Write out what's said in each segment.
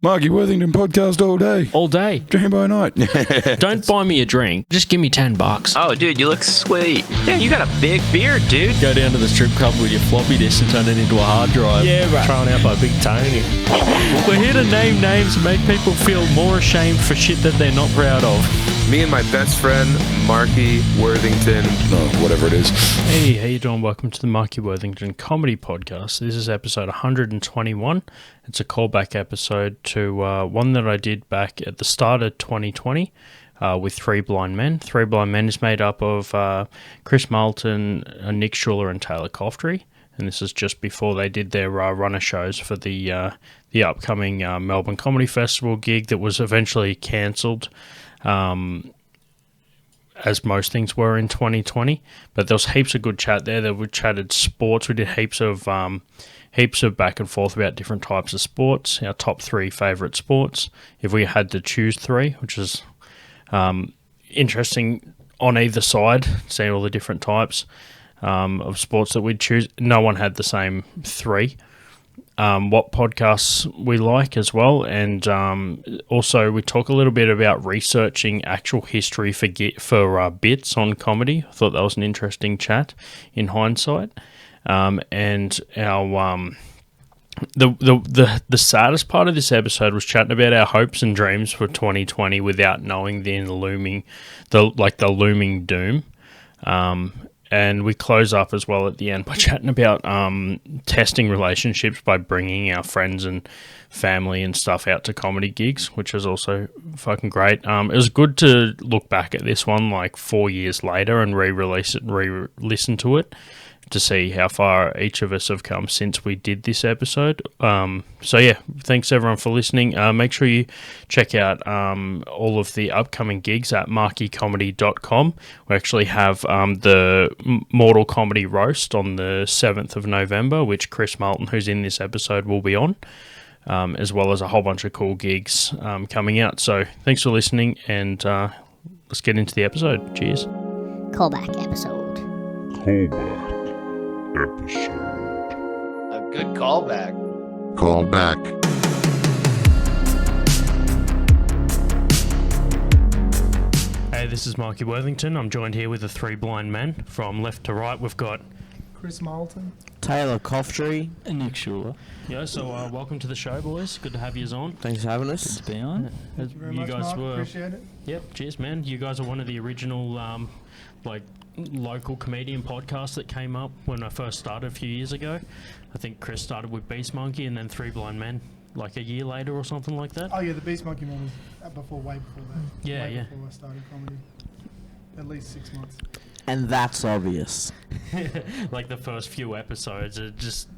Marky Worthington podcast all day. All day. Dream by night. Don't buy me a drink. Just give me $10. Oh, dude, you look sweet. Yeah, you got a big beard, dude. Go down to the strip club with your floppy disk and turn it into a hard drive. Yeah, right. Thrown out by Big Tony. We're here to name names and make people feel more ashamed for shit that they're not proud of. Me and my best friend, Marky Worthington. Whatever it is. Hey, how you doing? Welcome to the Marky Worthington Comedy Podcast. This is episode 121. It's a callback episode to one that I did back at the start of 2020 with Three Blind Men. Three Blind Men is made up of Chris Marlton, Nick Schuller and Taylor Coughtrie. And this is just before they did their runner shows for the upcoming Melbourne Comedy Festival gig that was eventually cancelled. As most things were in 2020, but there was heaps of good chat there. We chatted sports. We did heaps of back and forth about different types of sports, our top 3 favourite sports, if we had to choose 3, which is interesting on either side, seeing all the different types of sports that we'd choose. No one had the same 3. What podcasts we like as well, and also we talk a little bit about researching actual history for bits on comedy. I thought that was an interesting chat in hindsight, and our the saddest part of this episode was chatting about our hopes and dreams for 2020 without knowing the looming doom. And we close up as well at the end by chatting about testing relationships by bringing our friends and family and stuff out to comedy gigs, which is also fucking great. It was good to look back at this one like 4 years later and re-release it and re-listen to it to see how far each of us have come since we did this episode. So yeah, thanks everyone for listening. Make sure you check out all of the upcoming gigs at markycomedy.com. We actually have the Mortal Comedy Roast on the 7th of November, which Chris Marlton, who's in this episode, will be on, as well as a whole bunch of cool gigs coming out. So thanks for listening, and let's get into the episode. Cheers. Callback episode. A good callback. Hey, this is Marky Worthington. I'm joined here with the 3 blind men. From left to right, we've got Chris Marlton, Taylor Coughtrie, and Nick Schuller. Yeah, so welcome to the show, boys. Good to have you on. Thanks for having us. Good to be on. thank you very much, Mark. Appreciate it. Yep, cheers, man. You guys are one of the original, local comedian podcasts that came up when I first started a few years ago. I think Chris started with Beast Monkey and then 3 Blind Men, like a year later or something like that. Oh yeah, the Beast Monkey one was way before that. Yeah, way yeah. Before I started comedy, at least 6 months. And that's obvious. Like the first few episodes are just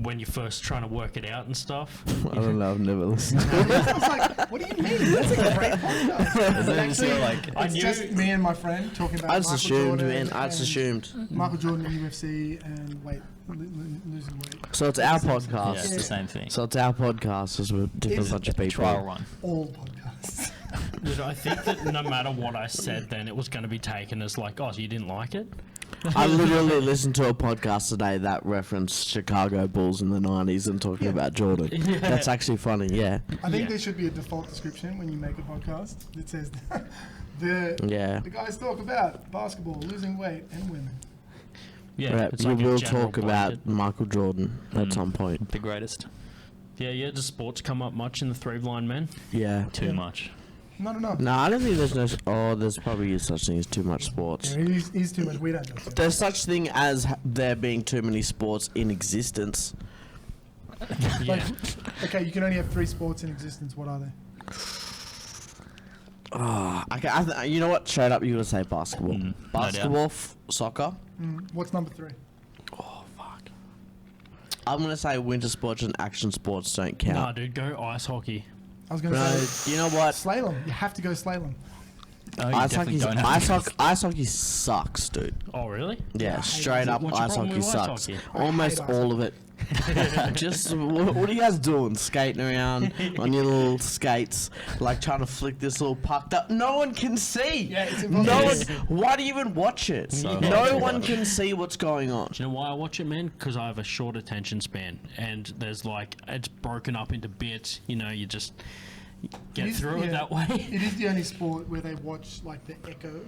when you're first trying to work it out and stuff. I don't know, I've never listened. I was like, what do you mean? That's a great podcast. It's just me and my friend talking about I just Michael assumed, Jordan man. I just assumed. Michael Jordan in UFC and losing weight. So it's our Yeah, podcast. it's the same thing. So it's our podcast as a different bunch of people. Trial run. All podcasts. Dude, I think that no matter what I said then, it was going to be taken as like, oh, so you didn't like it? I literally listened to a podcast today that referenced Chicago Bulls in the 90s and talking about Jordan. Yeah. That's actually funny, yeah. I think there should be a default description when you make a podcast that says the guys talk about basketball, losing weight, and women. Yeah, Right, it's we like a will general talk about blanket. Michael Jordan at some point. The greatest. Yeah, does sports come up much in the 3 Blind Men? Yeah. Too much. Not enough. No, I don't think there's there's probably such thing as too much sports. Yeah, he's too much. We don't know. There's such thing as there being too many sports in existence. Yeah. Okay, you can only have 3 sports in existence. What are they? Okay, you know what? Straight up, you're going to say basketball. No Basketball, soccer. What's number 3? Oh, fuck. I'm going to say winter sports and action sports don't count. Nah, dude, go ice hockey. I was going to No, say you know what? slalom. You have to go slalom. Oh, you Ice definitely hockey, don't have ice hockey sucks, dude. Oh, really? Yeah, straight up, What's your ice problem hockey with ice sucks. hockey? I Almost hate ice all hockey. of it Just what are you guys doing? Skating around on your little skates, like trying to flick this little puck that no one can see. Yeah, it's No impossible. one. Why do you even watch it? So No hard to one watch. can see what's going on. Do you know why I watch it, man? Because I have a short attention span, and there's like it's broken up into bits. You know, you just get through it that way. It is the only sport where they watch like the echo.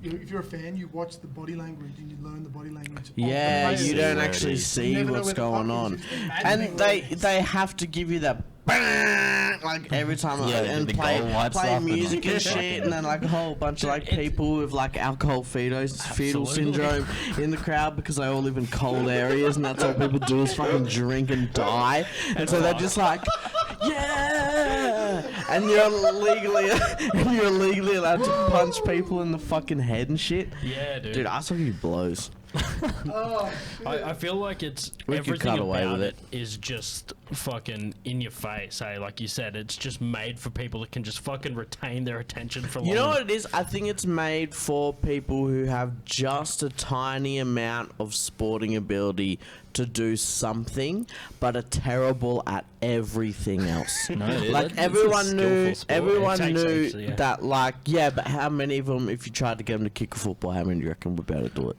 If you're a fan, you watch the body language and you learn the body language. of the Yeah, players. you don't where it actually is. see never know what's where the going puck on, is, you just imagine and where they it is. they have to give you that bang, like every time, and the play goal lights play up and, music like, and shit, and then like a whole bunch of like people with like alcohol fetal Absolutely. syndrome in the crowd because they all live in cold areas, and that's all people do is fucking drink and die, and so they're just like, yeah, and you're legally allowed to punch people in the fucking head and shit. Yeah, dude. Dude, ice hockey blows. Oh, shit. I feel like it's We could everything cut away about with it is just fucking in your face. Hey, like you said, it's just made for people that can just fucking retain their attention for long. You know what it is? I think it's made for people who have just a tiny amount of sporting ability to do something, but are terrible at everything else. No, dude, Like it's a everyone skillful knew, sport. everyone It takes knew extra, yeah. that. Like, yeah, but how many of them? If you tried to get them to kick a football, how many do you reckon would be able to do it?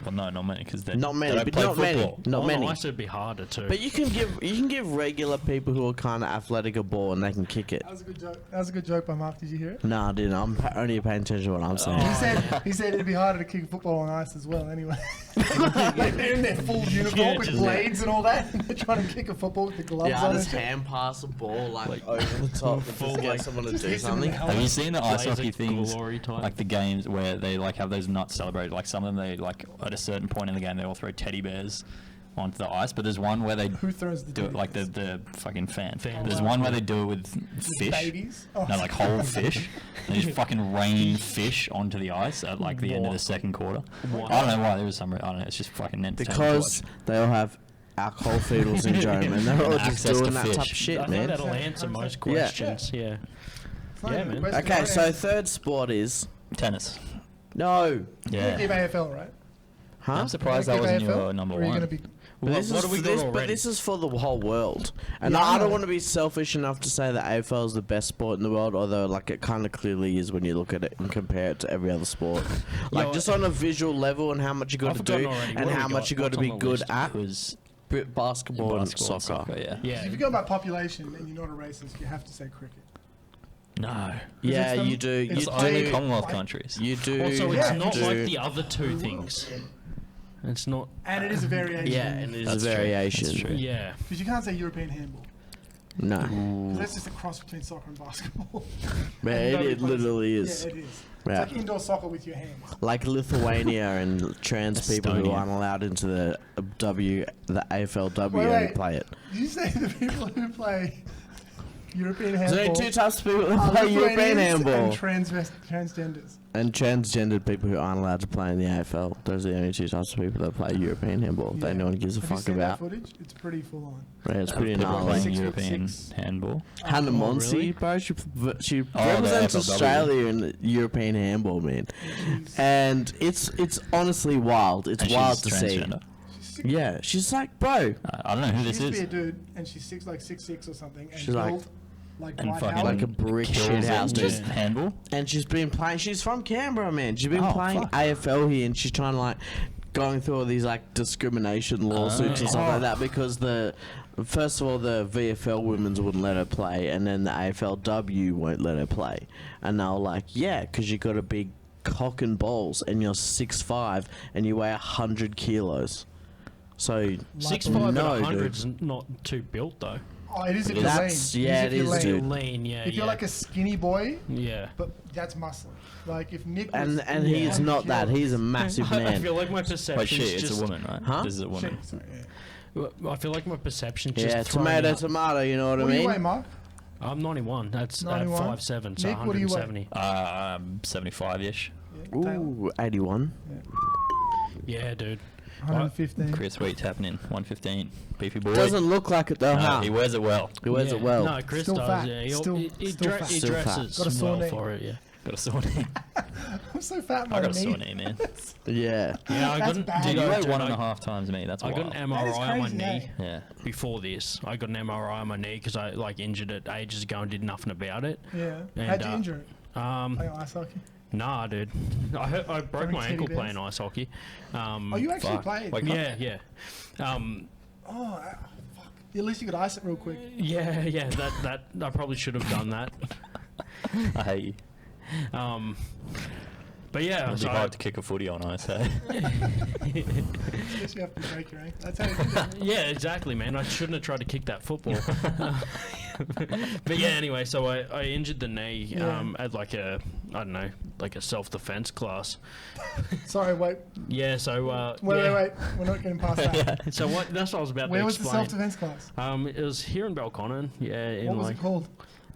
Well, no, not many, because they Not many, they don't but play not many, football. not On many. ice it'd be harder too. But you can give regular people who are kind of athletic a ball and they can kick it. That was a good joke. That was a good joke by Mark. Did you hear it? Nah, dude, I'm only paying attention to what I'm saying. He said it'd be harder to kick a football on ice as well. Anyway, like they're in their full uniform with just- blades and all that, and they're trying to kick a football with the gloves Yeah, I on. just and shit. hand pass a ball like over the top and just get someone to do hits him in something. the Have you seen the ice Blazer hockey things, glory type. like the games where they like have those nuts celebrated? Like some of them, they like at a certain point in the game, they all throw teddy bears onto the ice. But there's one where they Who throws the do it like teddy the fucking fan. Fans. There's one where they do it with fish. babies? Oh. No, like whole fish. They just fucking rain fish onto the ice at like the end of the second quarter. I don't know why. There was some. I don't know. It's just fucking entertaining Because to watch. they all have alcohol fetal syndrome and they're all And just access doing to that type of fish. shit, I think man. that'll answer most 100%. questions. Yeah. It's not Yeah, even a man. question, Okay, right? so third sport is Tennis. no, You give Yeah. AFL, right? huh? I'm surprised that Give wasn't AFL? your number Or are you one. gonna be? But this what is have we for got this, already? but this is for the whole world, and Yeah, I I don't know. want to be selfish enough to say that AFL is the best sport in the world, although like it kind of clearly is when you look at it and compare it to every other sport. Like Yo, just on a visual level and how much you got I've to do forgotten already. and What have how we much you got to What's be on the good list? at It was basketball and basketball and soccer. Yeah. Yeah. If you go by population and you're not a racist, you have to say cricket. No. Yeah, it's the- you do. it's It's You only do. Commonwealth Like- countries. You do. Also, Yeah, it's not do. like the other two things. It's not. And it is a variation. Yeah, and it is That's a true. variation. That's true. Yeah. Because you can't say European handball. No, 'Cause that's just a cross between soccer and basketball. man, And nobody it plays literally it. is. Yeah, it is. Yeah. It's like indoor soccer with your hands. Like Lithuania and trans people who Estonia. aren't allowed into the AFLW Wait, only wait. play it. Did you say the people who play European There's handball only two types of people that are play European Lithuanians handball. and transgenders? And transgendered people who aren't allowed to play in the AFL. Those are the only two types of people that play European handball Yeah. that no one gives a Have you fuck seen that about. footage? It's pretty full on. Yeah, it's pretty People gnarly. playing 6'6". European handball. Hannah Monsi, really? bro, she the represents AFLW. Australia in European handball, man. And it's honestly wild. It's And wild she's to see. transgender. She's six, Yeah, she's like, bro, I don't know who she this used to is. be a dude, and she's 6'6" or something, and She's like- built like And Dwight fucking Howard. like a brick kills shit it house, in dude. just handball. And she's been playing. She's from Canberra, man. She's been Oh, playing fuck. AFL here, and she's trying to like going through all these like discrimination lawsuits and stuff like that because first of all the VFL women's wouldn't let her play, and then the AFLW won't let her play, and they're like, yeah, because you got a big cock and balls, and you're 6'5" and you weigh 100 kilos. So 6'5" no, at 100 dude. is not too built though. Oh, it is if you're That's- lean. yeah, if it you're is, lean. dude. Lean, yeah. If you're yeah. like a skinny boy, yeah. but that's muscle. Like if Nick was And he is not that. He's a massive I man. feel like my perception. Wait, shit, it's a woman, right? Huh? This is a woman. Sorry, yeah. I feel like my perception just. Yeah, thrown tomato, out. tomato. You know what What I do you weigh, mean? Mark? I'm 91. That's 91? 5'7", so Nick, what do you weigh? 170. 75-ish. Yeah, Taylor. Ooh, 81. Yeah, dude. 115. Chris Wheat's happening. 115. Beefy boy. Doesn't look like it though, No, huh? he wears it well. He wears Yeah. it well. No, Chris Still does. fat. Yeah, Still he fat. dresses Still fat. Got a sore well knee. for it. Yeah. Got a sore knee. I'm so fat, my I got a knee. sore knee, man. Yeah. Yeah, I That's got bad. Dude, you weigh dude, 1.5 times me. That's I wild. got an That is MRI on my crazy, knee. Yeah. Before this, I got an MRI on my knee because I like injured it ages ago and did nothing about it. Yeah. And, How'd you injure it? Um, Playing ice hockey? nah, dude, I broke Throwing my ankle teddy bears? playing ice hockey. Oh, you actually fuck. played? Like- Yeah. Oh, fuck. At least you could ice it real quick. Yeah. That I probably should have done that. I hate you. But yeah, It'd be so hard to kick a footy on ice, eh? Guess you have to break your ankle. That's how you do it. yeah, exactly, man. I shouldn't have tried to kick that football. But yeah, anyway, so I injured the knee at like a like a self-defense class. Sorry, wait. Yeah, so Wait. yeah. We're not getting past that. So what? That's what I was about Where to was the explain. self-defense class? It was here in Belconnen. Yeah, in What was like it called?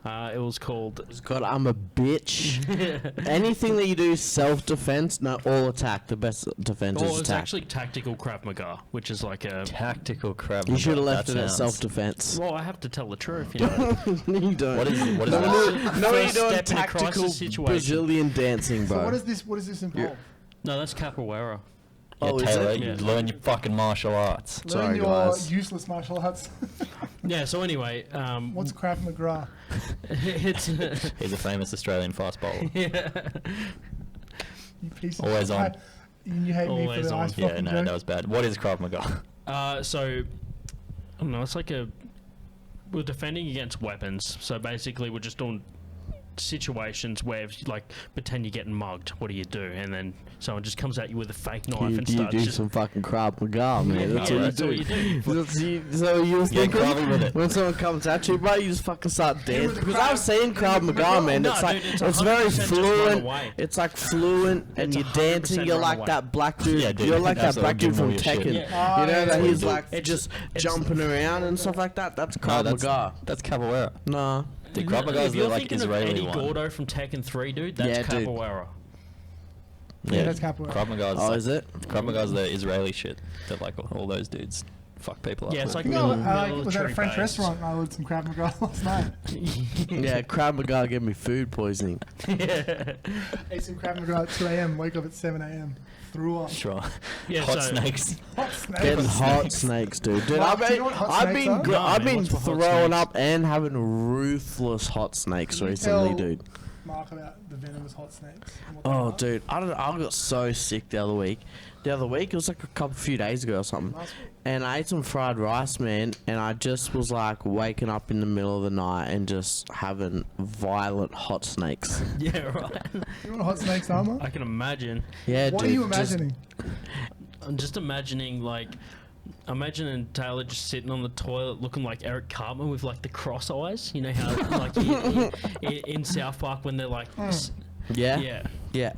it was called. God, I'm a bitch. Anything that you do self-defense, no, all attack. The best defense Oh, is it's attack. actually tactical Krav Maga, which is like a. Tactical crap. You should have left That it at sounds- self-defense. Well, I have to tell the truth, you know. You don't. What is no, that? no, you're First doing step in a tactical crisis situation. Brazilian dancing, bro. So what does this involve? No, that's capoeira. Yeah, Oh, is Taylor, it? you Yeah. learn your fucking martial arts. Learn Sorry, your guys. useless martial arts. Yeah. So anyway, What's Krav McGrath? it's He's a famous Australian fast bowler. You piece of Always shit. on. You hate me for Always the on. ice Yeah, fucking no, joke. that was bad. What is Krav Maga? so I don't know. It's like we're defending against weapons. So basically, we're just doing situations where if you, like pretend you're getting mugged. What do you do? And then someone just comes at you with a fake knife You and do starts just. some fucking Krav Maga, man. That's Yeah, what that's you what do. you do. So you was Yeah, thinking Krav with it. when someone comes at you, bro, you just fucking start dancing. with the Because Krav- I've seen Krav Maga, Maga. man. No, It's like dude, it's it's very 100% just run fluent. away. It's like fluent, and It's you're 100% dancing. You're run like away. that black dude. Yeah, dude, You're like that absolutely, black dude give from them all your shit. Tekken. Yeah. You know that yeah, he's yeah. like It's- just it's- jumping around and stuff like that. That's Krav No, Maga. that's capoeira. Nah. The Krav Maga If is the you're like thinking Israeli of Eddie one. Gordo from Tekken 3, dude, that's Yeah, dude. capoeira. Yeah, that's capoeira. Krav Maga is Oh, like, is it? Krav Maga is the Israeli shit that like all those dudes fuck people up Yeah, it's with. like You know, I military was at a French base. restaurant and I ordered some Krav Maga last night. Yeah, Krav Maga gave me food poisoning. Ate some Krav Maga at 2 a.m., wake up at 7 a.m. Threw up. Sure. Yeah, Hot so- snakes. Hot snake. Getting hot snakes, dude. Dude, Mark, do you know what hot I've snakes been, are? No, I've man, been what's for hot throwing snakes? up and having ruthless hot snakes Can you recently, tell dude. Mark about the venomous hot snakes. and what they Oh, are? dude, I don't know. I got so sick the other week. The other week, it was like a few days ago or something. Last week. And I ate some fried rice, man, and I just was like waking up in the middle of the night and just having violent hot snakes. Yeah, right. You know what hot snakes are, Mark? I can imagine. Yeah, What dude. are you just- imagining? I'm just imagining, like, imagining Taylor just sitting on the toilet looking like Eric Cartman with, like, the cross eyes. You know how, like, in South Park when they're like, yeah? yeah. Yeah.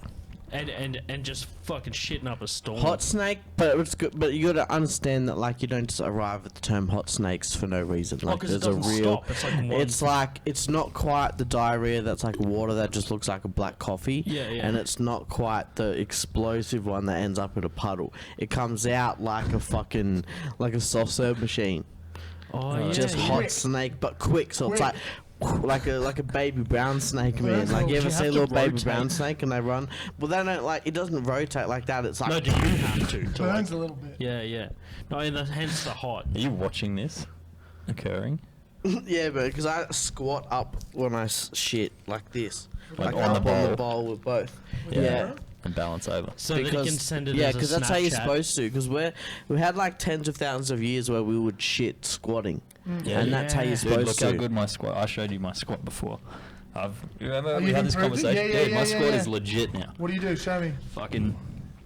And just fucking shitting up a storm. Hot snake, but it's good. But you gotta understand that, like, you don't just arrive at the term hot snakes for no reason. Like, 'cause it there's a doesn't real. stop. It's like one- It's like it's not quite the diarrhea that's like water that just looks like a black coffee. Yeah, yeah. And it's not quite the explosive one that ends up in a puddle. It comes out like a fucking like a soft serve machine. Oh, yeah. Just yeah. hot Quick. snake, but quick. So Quick. it's like a baby brown snake, man. That's Like all. you ever You see a have little to baby rotate. brown snake and they run? Well, they don't like. It doesn't rotate like that. It's like. No, do you have to? like, Burns a little bit. yeah, yeah. No, and hence the hot. Are you watching this occurring? Yeah, but because I squat up when I shit like this, Like like on up the on the bowl? bowl with both. Yeah. Yeah. And balance over. So that you can send it yeah, as a because that's how you're Snapchat. supposed to. Because we had like tens of thousands of years where we would shit squatting, Yeah. and that's how you're Yeah. Dude, supposed look to. how good my squat. I showed you my squat before. You remember Oh, we you've had this improved it? conversation? Yeah, yeah, Dude, my yeah, squat yeah. is legit now. What do you do? Show me. Fucking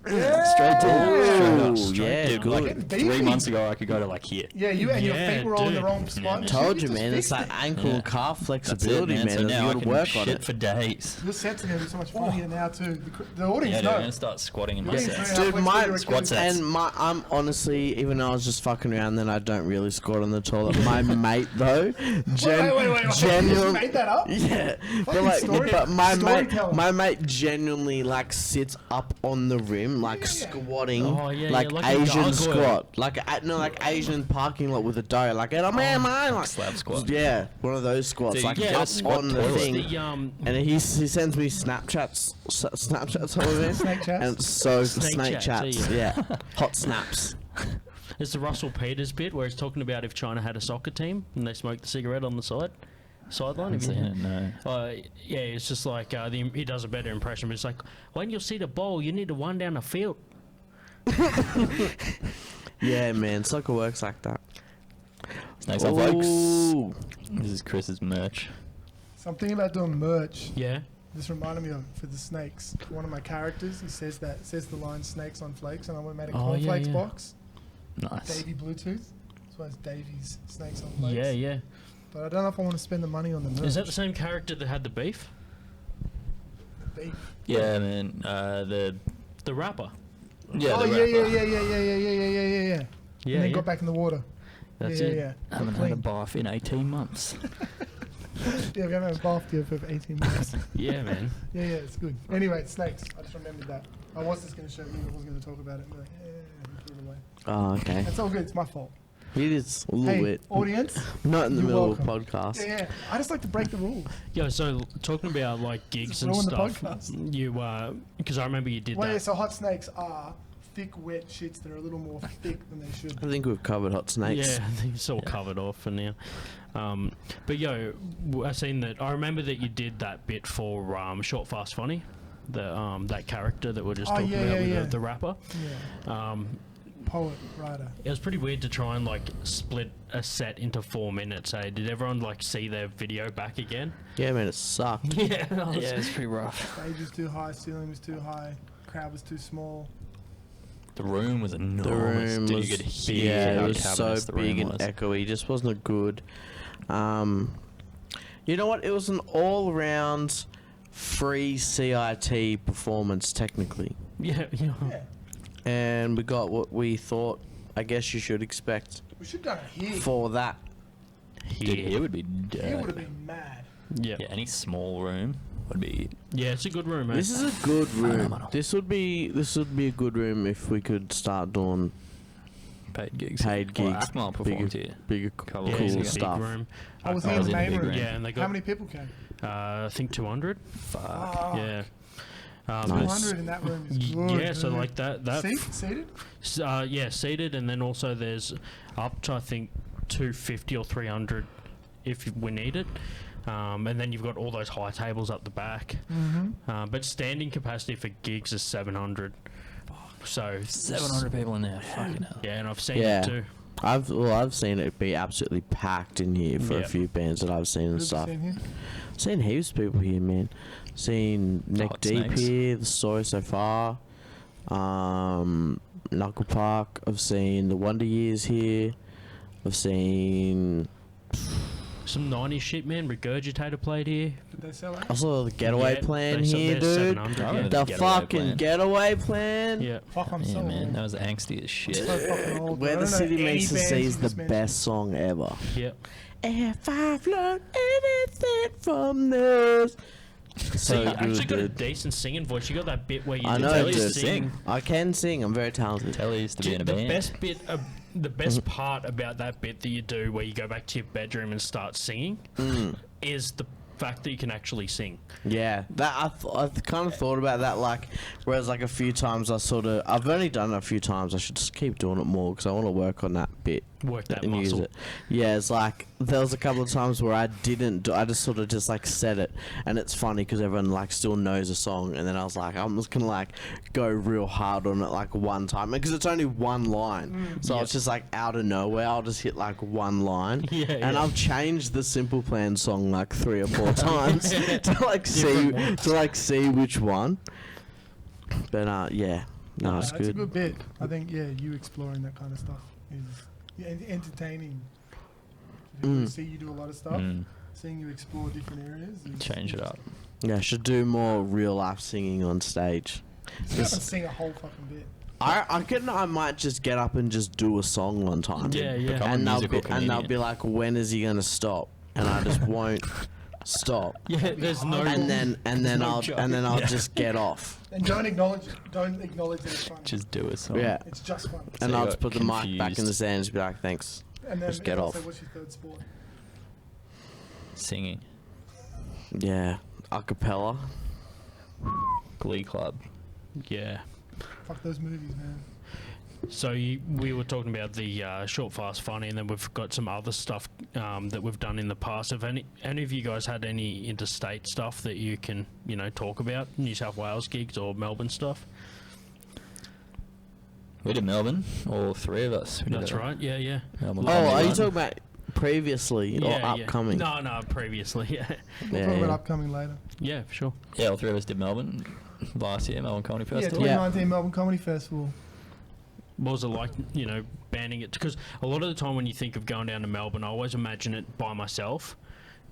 Yeah. straight down. Ooh, Straight yeah, Dude, good. like Getting 3 beefy. months ago, I could go to like here. Yeah, you and your Yeah, feet were all in the dude. wrong spot. man. Told you, just man. It's fixed like it. ankle and calf That's it, flexibility, man. man. So You now I gotta can work on shit it. for days. Your sets are going to be so much funnier now, too. The audience Yeah, dude, I'm know. gonna start squatting in my Yeah. sets. How Dude, flexible my your squat Achilles- sets. and I'm honestly, even though I was just fucking around, then I don't really squat on the toilet. My mate though, Wait. You genuine, made that up? yeah, but Fucking like, story- but my storyteller. mate genuinely like sits up on the rim Asian like squatting, Oh, yeah, like yeah, like a Asian gargoyle. squat, like Asian parking lot with a dough, like man, like Slab squat. yeah, one of those squats, So you like get a up squat on the toilet. thing. The, And he sends me Snapchats of it. Snake chats? And so Snake snake chats, chats, yeah. Hot snaps. It's the Russell Peters bit where he's talking about if China had a soccer team and they smoked the cigarette on the sideline. Have you Seen heard? it, no. Yeah, it's just like he does a better impression. But it's like when you see the ball, you need to run down the field. Yeah, man, soccer works like that. Snakes on folks. Ooh. This is Chris's merch. Something about doing merch. Yeah. This reminded me of for the snakes. One of my characters, he says the line "snakes on flakes," and I went and made a cornflakes box. Nice. Davy Bluetooth. That's why it's Davy's Snakes on Flakes. Yeah, yeah. But I don't know if I want to spend the money on the merch. Is that the same character that had the beef? Beef. Yeah, man. The rapper. Yeah. Oh the yeah, rapper. yeah. Yeah, And then yeah. got back in the water. That's yeah, it. yeah. I haven't had a bath in 18 months. Yeah, we haven't bathed here for 18 months. Yeah, man. Yeah, it's good. Anyway, it's snakes. I just remembered that. I was just going to show you. I was going to talk about it. But like, we threw it away. Oh, okay. That's all good. It's my fault. It is a little Hey, bit. audience. Not in the you're middle welcome. of a podcast. Yeah. I just like to break the rules. Yeah, so talking about like gigs Just and ruin the stuff, podcast. you because I remember you did Well, yeah, that. so hot snakes are thick, wet shits that are a little more thick than they should. I think we've covered hot snakes. Yeah, I think it's all covered off for now. But I seen that. I remember that you did that bit for Short Fast Funny, the that character that we're just talking about with the rapper. Yeah. Poet, writer. It was pretty weird to try and like split a set into 4 minutes. Eh? Did everyone like see their video back again? Yeah, man, it sucked. Yeah, Yeah, it's pretty rough. Stage was too high, ceiling was too high, crowd was too small. The room was enormous. The room Dude, was, you could hear yeah, how it was so cavernous the big room and was. echoey. Just wasn't good. You know what? It was an all-round free CIT performance, technically. yeah. Yeah. And we got what we thought, I guess you should expect We should have done it here. for that. Dude, here would be Here would have dead. been mad. Yeah. Yeah, any small room would be. Yeah, it's a good room, mate. This is a good room. Phenomenal. This would be a good room if we could start doing Paid gigs. paid Well, gigs, Akmal performed here. bigger, Couple yeah, of it's years a ago. big stuff. room. I was I in was the in the main big room. room. Yeah, and they got How many people came? I think 200. Fuck. Oh, Yeah. Nice. 200 in that room is good. Yeah, so dude. like that. Seated? Yeah, seated, and then also there's up to I think 250 or 300 if we need it. And then you've got all those high tables up the back. Mm-hmm. But standing capacity for gigs is 700. So 700 people in there. Fucking hell. Yeah, and I've seen Yeah. it too. I've seen it be absolutely packed in here for Yeah. a few bands that I've seen and What have you stuff. seen here? Seen heaps of people here, man. Seen Neck Hot Deep Snakes. here, the Story So Far, Knuckle Park. I've seen the Wonder Years here. I've seen. Some 90s shit, man. Regurgitator played here. Did they sell out? I saw the Getaway Yeah, Plan they said here, there's dude. 700, I yeah. remember The Getaway fucking Plan. Getaway Plan. Yeah. Fuck, I'm Yeah, so man, old. that was angsty as shit. So fucking old. Where I the don't know City any Meets the bands Sea you is the just mentioned. best song ever. Yeah. If I've learned anything from this. So So you actually good, got a dude. decent singing voice. You got that bit where you I did know, Tell you dude. to sing. I can sing. I'm very talented. Telly used to be in a the band. best bit of the best part about that bit that you do where you go back to your bedroom and start singing is the fact that you can actually sing. Yeah, that I've kind of thought about that. Like, whereas like a few times I've only done it a few times. I should just keep doing it more because I want to work on that bit. Work that and use muscle. it. Yeah, it's like there was a couple of times where I didn't do, I just sort of just like said it, and it's funny because everyone like still knows the song, and then I was like, I'm just gonna like go real hard on it like one time because it's only one line, so it's just like out of nowhere I'll just hit like one line, Yeah, and yeah. I've changed the Simple Plan song like 3 or 4 times to like see which one. But yeah, no, it's That's a good. good bit. I think, yeah, you exploring that kind of stuff is entertaining. People see you do a lot of stuff. Seeing you explore different areas. Change it up. Yeah, I should do more real life singing on stage. You have to sing a whole fucking bit. I might just get up and just do a song one time. Yeah, yeah. Become a And they'll musical be comedian. like, when is he gonna stop? And I just won't. stop. Yeah, there's no. And then no I'll joke. just get off. And don't acknowledge that it's funny. Just do it. So. Yeah. It's just fun. And you I'll got just put the mic back in the confused. stand and just be like, thanks. And then Just get also, off. what's your third sport? Singing. Yeah. Acapella. Glee Club. Yeah. Fuck those movies, man. So we were talking about the short, fast, funny, and then we've got some other stuff that we've done in the past. Have any of you guys had any interstate stuff that you can talk about? New South Wales gigs or Melbourne stuff? We did Melbourne, all three of us. We did That's right. Yeah. Melbourne Oh, Comedy are you Run. talking about previously or upcoming? No, previously. Yeah. We'll Yeah, talk about yeah. upcoming later. Yeah, for sure. Yeah, all three of us did Melbourne last year, Melbourne Comedy Yeah, Festival. 2019 Melbourne Comedy Festival. What was it like, banning it? Because a lot of the time when you think of going down to Melbourne, I always imagine it by myself.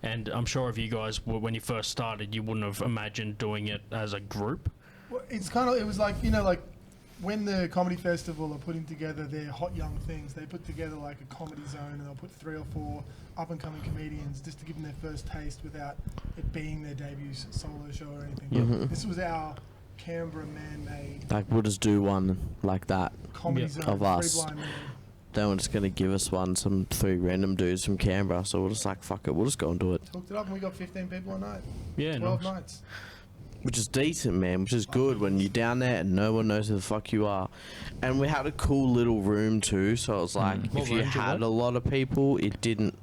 And I'm sure if you guys were, when you first started, you wouldn't have imagined doing it as a group. Well, it was like, like when the comedy festival are putting together their hot young things, they put together like a comedy zone and they'll put 3 or 4 up and coming comedians just to give them their first taste without it being their debut solo show or anything. Mhm. This was our Canberra man-made Like, we'll just do one like that. comedy Yeah. zone. Of us. 3 blind men. They were just going to give us one, some 3 random dudes from Canberra. So we're just like, fuck it, we'll just go and do it. Hooked it up and we got 15 people a night. Yeah, 12 nice. nights. Which is decent, man. Which is good when you're down there and no one knows who the fuck you are. And we had a cool little room too. So it was like, What if you room did you had have? a lot of people, it didn't.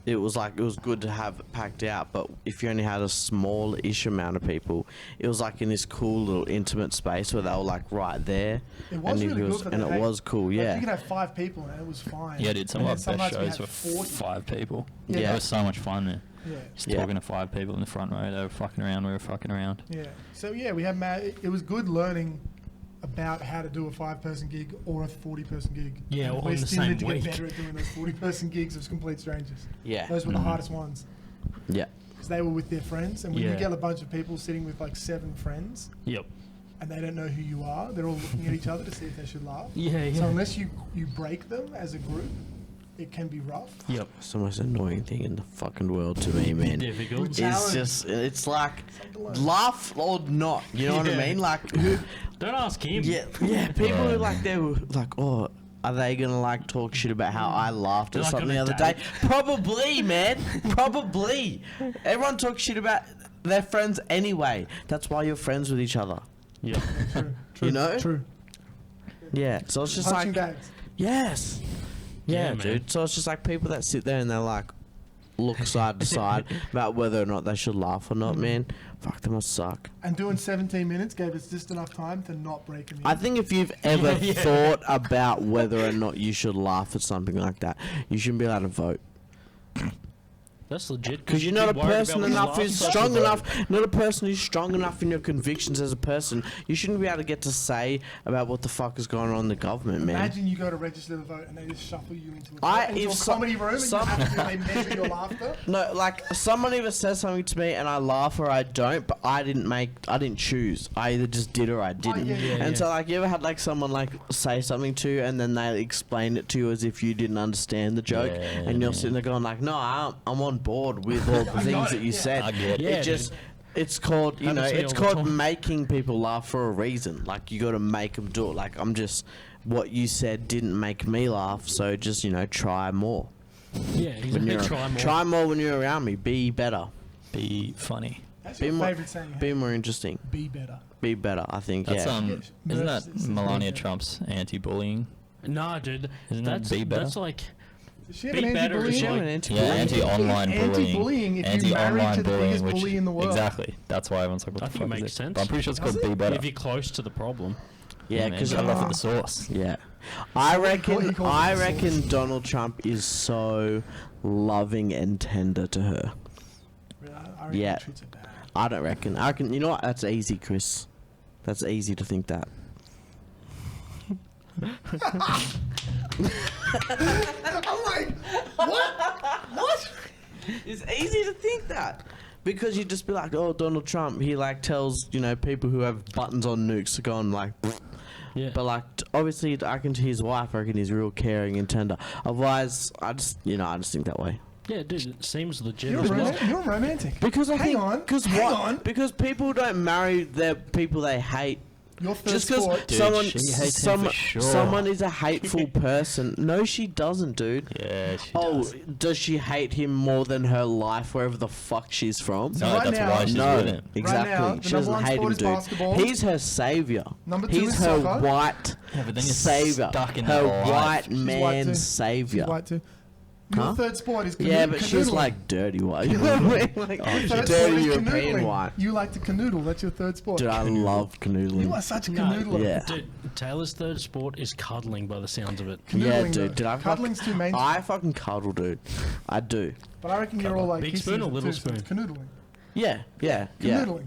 It was like, it was good to have it packed out. But if you only had a small-ish amount of people, it was like in this cool little intimate space where they were like right there. It was and really good for and the it day. was cool, Like, yeah. you could have 5 people and it was fine. Yeah, dude, some And of then our best nights we shows had were 40. 5 people. Yeah. It was so much fun there. Yeah. Just Yeah. talking to 5 people in the front row. They were fucking around. We were fucking around. Yeah. So yeah, we had it was good learning about how to do a 5-person gig or a 40-person gig. Yeah, And all we in the still same need to week. get better at doing those 40-person gigs of complete strangers. Yeah. Those were the hardest ones Yeah. because they were with their friends, and when you Yeah. get a bunch of people sitting with like 7 friends Yep. and they don't know who you are, they're all looking at each other to see if they should laugh. Yeah, So unless you break them as a group, it can be rough. Yep. It's the most annoying thing in the fucking world to me, man. Difficult. Good It's challenge. just, it's like, Something to learn. laugh or not. You know what I Yeah. mean? Like, who, Don't ask him. yeah, people who like, they were like, oh, are they gonna like talk shit about how I laughed They're or not something the gonna other day? date. Probably, man. Probably. Everyone talks shit about their friends anyway. That's why you're friends with each other. Yep. True. You know? True. Yeah. So it's just Punching like, bags. yes. Yeah, Yeah, man. dude. So it's just like people that sit there and they're like, look side to side about whether or not they should laugh or not, man. Fuck, they must suck. And doing 17 minutes gave us just enough time to not break them. I think if you've ever Yeah. thought about whether or not you should laugh at something like that, you shouldn't be allowed to vote. That's legit. Because you're not a person enough who's strong enough. enough, not a person who's strong enough in your convictions as a person. You shouldn't be able to get to say about what the fuck is going on in the government, man. Imagine you go to register to vote and they just shuffle you into If a some- comedy room and some- you have to they measure your laughter. No, like someone either says something to me and I laugh or I don't, but I didn't choose. I either just did or I didn't. yeah, And so like you ever had like someone like say something to you and then they explain it to you as if you didn't understand the joke, Yeah, and you're sitting there going like, no, I'm on board with all the things that you said. I get it. Yeah, It just. It's called, you know, Happens to me it's all the called time. making people laugh for a reason. Like, you got to make them do it. Like, what you said didn't make me laugh, so just, you know, try more. Yeah, When exactly. you're, Try more. when you're around me. Be better. Be funny. That's Be your more, favourite saying. be more interesting. Be better. Be better, I think, That's yeah. Yes. isn't that Versus- Melania yeah. Trump's anti-bullying? Nah, dude. Isn't that that's be better? That's like Does she have Be an better anti-bullying? is She have like- an Yeah, anti-bullying? anti-online bullying. Anti-bullying if you marry to the biggest which bully in the world. exactly. That's why everyone's like, what I the think it fuck is makes sense. But I'm pretty sure it's Does called it? Be Better. if you're close to the problem. Yeah, man, because got enough of the sauce. yeah, I he reckon calls it the sauce. Donald Trump is so loving and tender to her. I reckon Yeah. he treats her bad. I don't reckon. I reckon. You know what? That's easy, Chris. That's easy to think that. I'm like, what? It's easy to think that. Because you'd just be like, oh, Donald Trump, he like tells, you know, people who have buttons on nukes to go and like, Yeah. but like, obviously, I reckon to his wife, I reckon he's real caring and tender. Otherwise, I just think that way. Yeah, dude, it seems legit. You're as well. you're romantic. Because I Hang think on, because hang what? on. Because people don't marry their people they hate. Your third Just because sport. Dude, someone, she hates him for sure. someone is a hateful person. No, she doesn't, dude. Yeah, she Oh, does. does she hate him more than her life, wherever the fuck she's from? So No, right that's now- why she's No, with him. exactly. Right now, the she doesn't number one hate sport him, is dude. basketball. He's her savior. Number 2 He's is her soccer. white Yeah, but then you're savior. stuck in her that life. white She's white man too. savior. She's white too. Your Huh? third sport is Yeah, but she's canoodling. like dirty white. You know what I mean? Like, Your third sport dirty is European canoodling. white. You like to canoodle. That's your third sport. Dude, I love You canoodling. are such a No, canoodler. Yeah. Dude, Taylor's third sport is cuddling by the sounds of it. Yeah, Canoodling, dude. though. Did I Cuddling's too mainstream. I fucking cuddle, dude. I do. But I reckon you're all like Big kissing spoon or it little too, so it's spoon? canoodling. Yeah, yeah, yeah. Canoodling.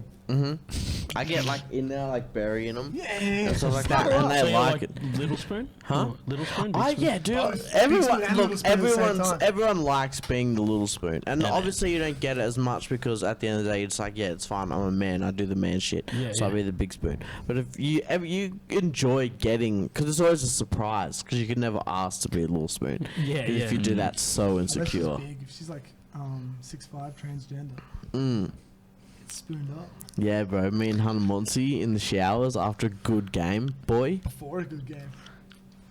I get like in there, like burying them. Yeah. And stuff like that, Fuck and off. they So you're like like it. little spoon? Huh? Or little spoon? Big Oh spoon? yeah, dude. Both. Big Everyone, spoon and look, little spoon at the same time. everyone likes being the little spoon, and Yeah, obviously you don't get it as much because at the end of the day, it's like, yeah, it's fine. I'm a man. I do the man shit, Yeah, so I'll yeah. be the big spoon. But if you ever you enjoy getting, because it's always a surprise, because you can never ask to be a little spoon. Yeah, 'Cause yeah. If you do that, so Unless she's insecure. big. If she's like 6'5", transgender, Mm. it's spooned up Yeah, bro. Me and Hannah Monty in the showers after a good game, boy. before a good game.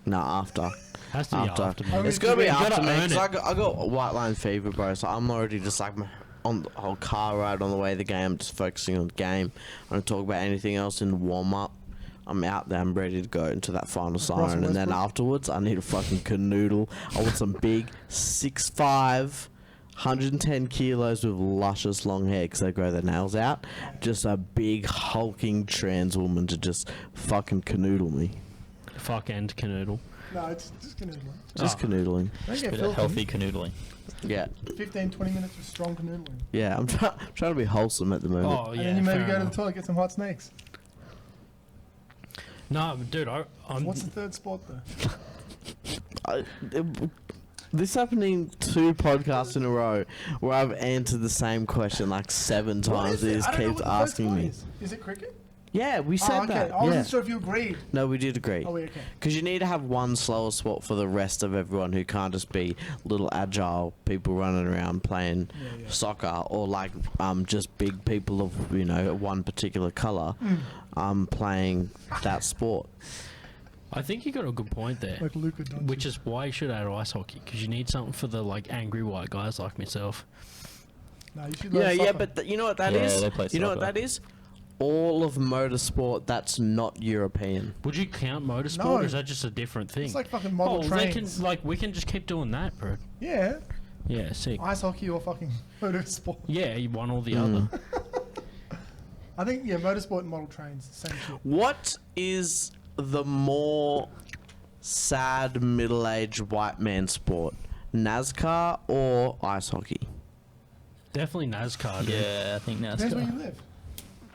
Nah, after. Has to be after. Oh, It's gotta be you after gotta me, earn 'cause it. I got white line fever, bro. So I'm already just like on the whole car ride on the way to the game, just focusing on the game. I don't talk about anything else in the warm up. I'm out there. I'm ready to go into that final siren, and then Westbrook? afterwards, I need a fucking canoodle. I want some big 6'5", 110 kilos with luscious long hair because they grow their nails out. Just a big hulking trans woman to just fucking canoodle me. Fuck and canoodle. No, it's just canoodling. Just canoodling. Don't get Bit of filthy. healthy canoodling. Yeah. 15-20 minutes of strong canoodling. Yeah, I'm trying to be wholesome at the moment. Oh, And yeah. then you maybe fair go to the enough. toilet, get some hot snakes. No, but dude, I'm. What's the third sport though? This happening 2 podcasts in a row where I've answered the same question like 7 What times. is He it? just I don't know keeps what the third asking sport me. Is it cricket? Yeah, we said Oh, okay. that. I wasn't Yeah. sure if you agreed. No, we did agree. Oh, okay. Because you need to have one slower sport for the rest of everyone who can't just be little agile people running around playing Yeah. soccer, or like just big people of one particular color playing that sport. I think you got a good point there. Like Luka Doncic. Which is why you should add ice hockey, because you need something for the like angry white guys like myself. No, you should Yeah, learn yeah, soccer. but you know what that Yeah, is? they play You know what soccer. that is? All of motorsport that's not European. Would you count motorsport, No. or is that just a different thing? It's like fucking model they trains. can we can just keep doing that, bro. Yeah, Yeah, sick. ice hockey or fucking motorsport. Yeah, you one or the other. I think motorsport and model trains, same shit. What is the more sad middle-aged white man sport? NASCAR or ice hockey? Definitely NASCAR, dude. Yeah, I think Depends where you NASCAR. live.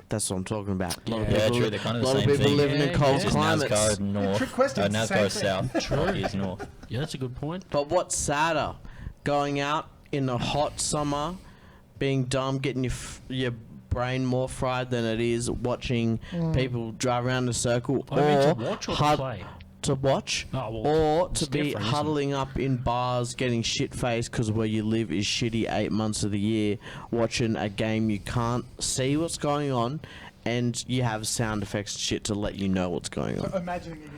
That's what I'm talking about. A lot of Yeah, people, true, they're kind of the lot of same people thing. living in Yeah, cold yeah. Just climates. NASCAR is north. trick question, NASCAR same is thing. south. Hockey is north. Yeah, that's a good point. But what's sadder? Going out in a hot summer, being dumb, getting your brain more fried than it is watching people drive around in a circle, I mean, or to watch or to hud- play? to watch, Oh, well, or it's to be different, isn't it? huddling up in bars, getting shit-faced because where you live is shitty 8 months of the year, watching a game you can't see what's going on, and you have sound effects and shit to let you know what's going So on. imagining again.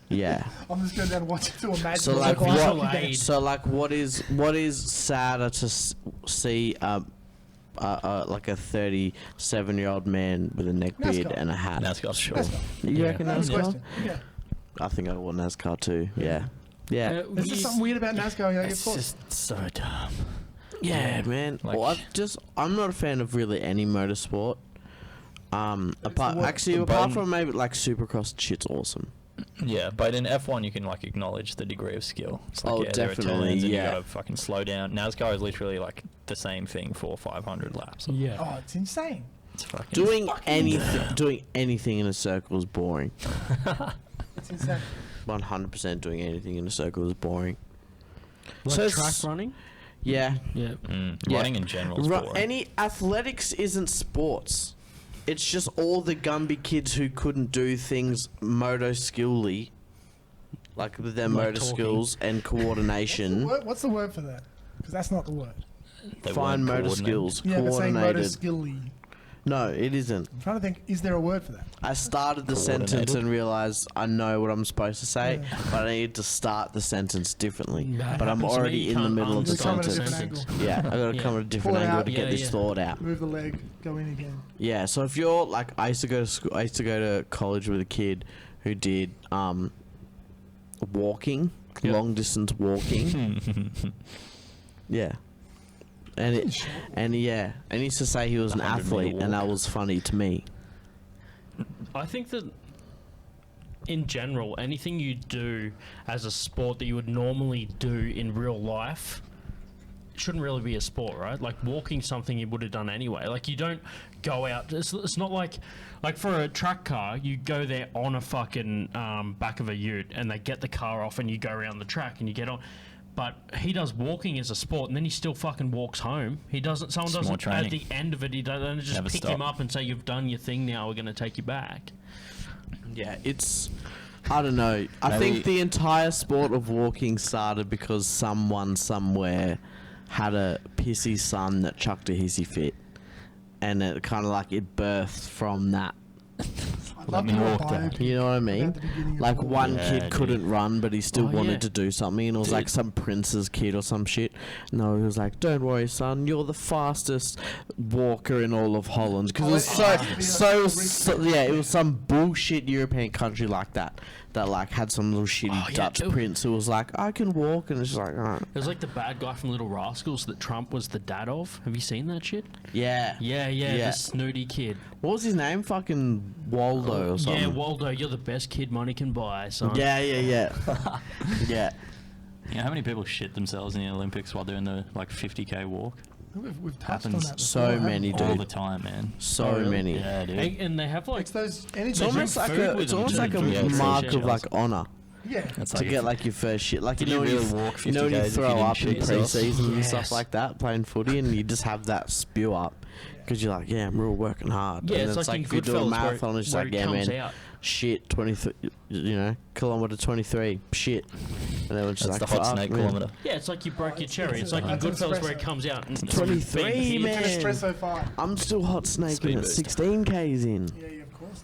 Yeah. I'm just going down and watching to imagine. So what's like going on. visual aid. what is sadder to see like a 37-year-old man with a neck beard NASCAR. and a hat? NASCAR, sure. You Yeah. reckon That's a NASCAR? question. Yeah. I think I want NASCAR too. Yeah. Yeah. Is there something weird about NASCAR? Yeah, of It's course. just so dumb. Yeah, man. Like- Well, I'm not a fan of really any motorsport. Apart But- from maybe like Supercross, shit's awesome. Yeah, but in F1 you can like acknowledge the degree of skill. It's like, Oh, yeah, there are definitely, turns and yeah. you gotta fucking slow down. NASCAR is literally like the same thing for 500 laps. Yeah. Oh, it's insane. It's fucking Doing anything in a circle is boring. It's insane. 100% doing anything in a circle is boring. Like So track s- running? Yeah. Yeah. Yeah. Running in general is boring. Any athletics isn't sports. It's just all the Gumby kids who couldn't do things moto skilly, like with their Like motor talking. skills and coordination. What's the word for that? Because that's not the word. They Fine weren't motor coordinated. skills. Yeah, but saying motor Coordinated. skilly. No, it isn't. I'm trying to think, is there a word for that? I started the sentence Coordinated. and realised I know what I'm supposed to say, Yeah. but I need to start the sentence differently. That but I'm happens to me. already You in the can't middle of the Come at a sentence. different angle. Yeah, I gotta Yeah. come at a different Pull it angle out. to get Yeah, this yeah. thought out. Move the leg, go in again. Yeah, so if you're like, I used to go to school. I used to go to college with a kid who did walking, Yep. long distance walking. Yeah. And he used to say he was an 100 meter athlete, and that walk. was funny to me. I think that in general, anything you do as a sport that you would normally do in real life shouldn't really be a sport, right? Like walking, something you would have done anyway. Like you don't go out. It's not like for a track car, you go there on a fucking back of a ute, and they get the car off, and you go around the track, and you get on. But he does walking as a sport, and then he still fucking walks home. He doesn't. Someone It's more doesn't at training. the end of it. He doesn't just Never pick stop. him up and say, "You've done your thing. Now we're going to take you back." Yeah, it's. I don't know. I think the entire sport of walking started because someone somewhere had a pissy son that chucked a hissy fit, and it kind of like it birthed from that. I'd love to me do a walk down. biopic You know what I mean? about the beginning of Like football. one Yeah, kid dude. couldn't run, but he still Oh, wanted yeah. to do something, and it was like some prince's kid or some shit. No, he was like, "Don't worry, son, you're the fastest walker in all of Holland." Because it was yeah, it was some bullshit European country like that like had some little shitty Oh, yeah, Dutch it- prince who was like, "I can walk," and it's just like, It was like the bad guy from Little Rascals that Trump was the dad of. Have you seen that shit? yeah. Yeah, the snooty kid. What was his name? Fucking Waldo or something. Yeah, Waldo, you're the best kid money can buy, son. Yeah. Yeah. You know how many people shit themselves in the Olympics while doing the like 50k walk? We've touched on Happens that so before, haven't many, we? dude. All the time, man. So Oh, really? many. Yeah, dude. And they have like It's those energy It's almost drink like food a, with it's them almost too. like a Yeah, it's mark really of like honor Yeah. That's to like get if- like your first shit. Like Did you know you when really walk 50 you know when you Ks if you throw didn't up in shit yourself? pre-season and Yes. stuff like that, playing footy, and you just have that spew up because you're like, yeah, I'm real working hard. Yeah, and it's like in if you do a Goodfellas where marathon, it's where like, it yeah, comes man, out. shit, 23, you know, kilometer 23, shit, and then it's just That's like the hot fuck, snake man. kilometer. Yeah, it's like you broke your cherry. It's like in That's an Goodfellas where it espresso. comes out. And 23, bing, man. It's an espresso 5. I'm still hot snaking Speed at boost. 16 k's in. Yeah, of course.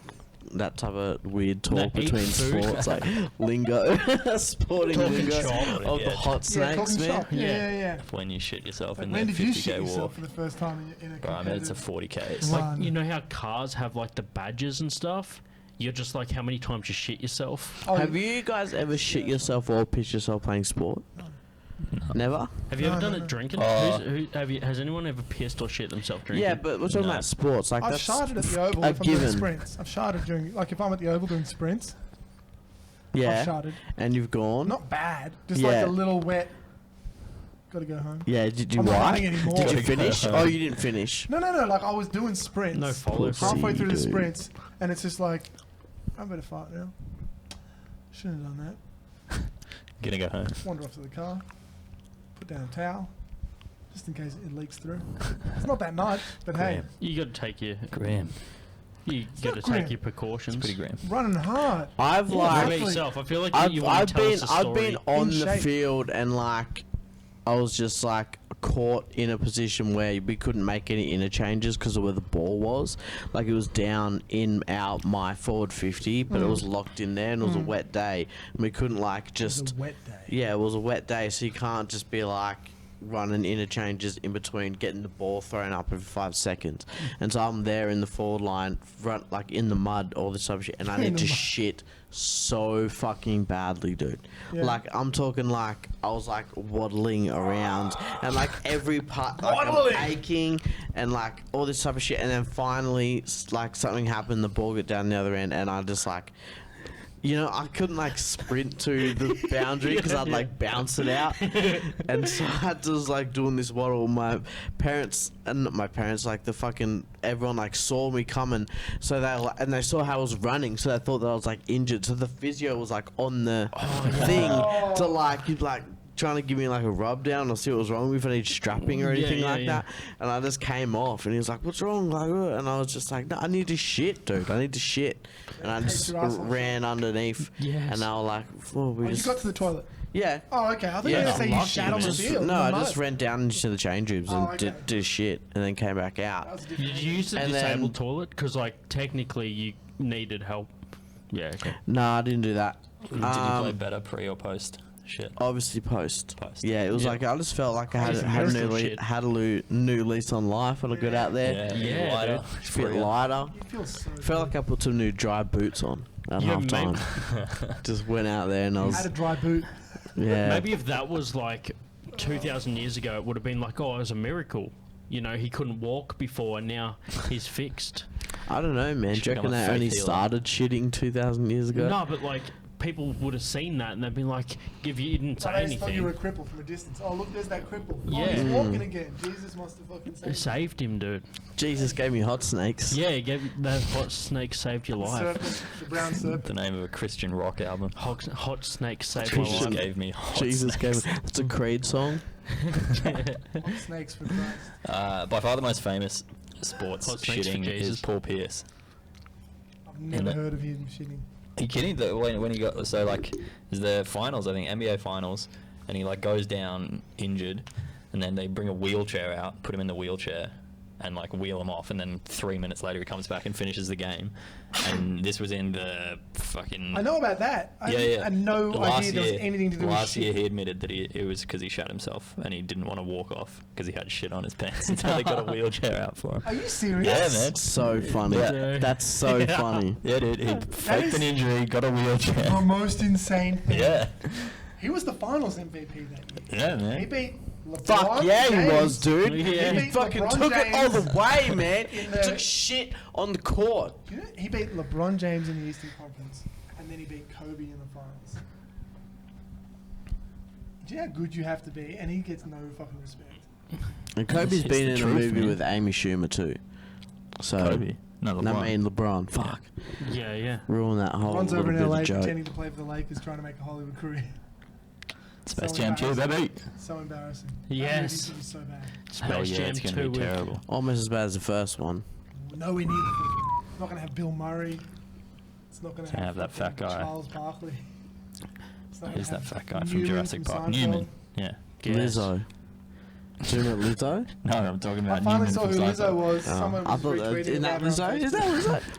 That type of weird talk They eat between food. sports, like lingo, sporting Talking lingo shop. of the Yeah. hot Yeah, snakes, talking man. shop. Yeah. When you shit yourself in the When did you 50k shit yourself walk. for the first time in a Bro, I mean, it's a competitive 40k. It's Like, run? you know how cars have like the badges and stuff? You're just like, how many times you shit yourself? Oh, Have you guys ever shit yourself or pissed yourself playing sport? Never? Have you ever No, done no, it no. drinking? Has anyone ever pissed or shit themselves drinking? Yeah, but we're talking No. about sports. Like I've that's sharded at the Oval a if I'm doing given. sprints. I've sharded during, like if I'm at the Oval doing sprints, Yeah, I've sharded. and you've gone. Not bad, just Yeah. like a little wet. Got to go home. Yeah, did you I'm not what? running anymore. Did you Gotta go finish? home. Oh, you didn't finish. No, like I was doing sprints. No follow. Pussy. Halfway through the dude. sprints, and it's just like, I better fart now. Shouldn't have done that. Gonna go home. Wander off to the car, put down a towel, just in case it leaks through. It's not that much, but hey, Grim. You got to take your Grim. got to not take grim. your precautions. Pretty grim. running hard. I've What about like, yourself? I feel like I've, you want I've to tell been, us a I've story. been on In the shape. field and like, I was just like caught in a position where we couldn't make any interchanges because of where the ball was. Like it was down in my forward 50, but it was locked in there, and it was a wet day, and we couldn't like It was just. a wet day. Yeah, it was a wet day, so you can't just be like running interchanges in between getting the ball thrown up every 5 seconds. And so I'm there in the forward line, run like in the mud, all this type of shit, and I In need the to mud. shit so fucking badly, dude. Yeah. Like I'm talking like I was like waddling around, and like every part like Waddling! I'm aching and like all this type of shit, and then finally like something happened, the ball got down the other end, and I just like. You know, I couldn't like sprint to the boundary because I'd like bounce it out, and so I had to just like doing this waddle. My parents and not my parents, like the fucking everyone like saw me coming, so they like, and they saw how I was running, so they thought that I was like injured. So the physio was like on the thing to like he'd like trying to give me like a rub down or see what was wrong with me, if I need strapping or anything like that. And I just came off, and he was like, "What's wrong?" Like, and I was just like, "No, I need to shit, dude. I need to shit." And I just your ass off. ran underneath, Yes. and I was like, "Oh, we Oh, you just." got to the toilet. Yeah. Oh, okay. I thought you Yeah, were going to say you unlucky, shat on the man. field. No, in the I mud. just ran down into the change rooms and Oh, okay. did shit, and then came back That out. was a different Did you use the And disabled then- toilet? Because, like, technically you needed help. Yeah, okay. Nah, I didn't do that. Did you play better pre or post? Shit. Obviously post. Post. Yeah, it was Yeah. like I just felt like I Crazy had a miracle new shit. new lease on life when I got out there. Yeah, lighter. dude. Just a bit lighter. You feel so Felt like I put some new dry boots on at Yeah, half time. Just went out there and I I had a was dry boot. yeah. Maybe if that was, like, 2,000 years ago, it would have been like, oh, it was a miracle. You know, he couldn't walk before, and now he's fixed. I don't know, man. Do Should you reckon become a they only faith healer. started shitting 2,000 years ago? No, but, like, people would have seen that, and they'd been like, if you didn't say I just thought you were a anything, cripple from a distance. Oh, look, there's that cripple. Oh, Yeah. he's walking again. Jesus must have fucking it saved him. saved him, dude. Jesus gave me hot snakes. Yeah, he gave that hot snake saved your The life. serpent, the brown The serpent. name of a Christian rock album. Hot snake saved my Jesus life. gave me hot Jesus snakes. gave me. It's a Creed song. Snakes for Christ. By far the most famous sports Hot snakes for shitting Jesus. is Paul Pierce. I've never the- heard of him shitting. Are you kidding? When he got so like, is the finals? I think NBA finals, and he like goes down injured, and then they bring a wheelchair out, put him in the wheelchair, and like wheel him off, and then 3 minutes later he comes back and finishes the game. And this was in the fucking. I know about that. I had no idea there was anything to do with Last year shit. he admitted that it was because he shat himself and he didn't want to walk off because he had shit on his pants. So they got a wheelchair out for him. Are you serious? Yeah, man. So funny. Yeah. That's so funny. Yeah, dude. He faked an injury, got a The wheelchair. most insane thing. Yeah. He was the finals MVP that year. Yeah, man. He beat LeBron Fuck yeah, he James. was, dude. Yeah. He beat fucking LeBron took it all James the way, man. in He the- took shit on the court. You know, he beat LeBron James in the Eastern Conference, and then he beat Kobe in the finals. Do you know how good you have to be? And he gets no fucking respect. And Kobe's It's been the in a truth, movie man. with Amy Schumer too. So, Kobe. No, LeBron. I mean LeBron. Fuck. Yeah, yeah. Ruin that whole LeBron's little over in bit of LA a joke. pretending to play for the Lakers, trying to make a Hollywood career. Space So Jam 2, baby. So embarrassing. Yes. That movie is so bad. Space Hell yeah, Jam it's 2 going to be with- terrible. Almost as bad as the first one. Nowhere near. It's not going to have Bill Murray. It's not going to have that fat fucking guy. Charles Barkley. It's not Who's gonna that have fat guy from Newman Jurassic from Park? Seinfeld. Newman. Yeah. Yes. Lizzo. Do you know Lizzo? No, I'm talking I about finally Newman saw from who Lizzo Seinfeld. was. Someone I was thought retweeting isn't that about her on Lizzo? Is that Facebook. Lizzo?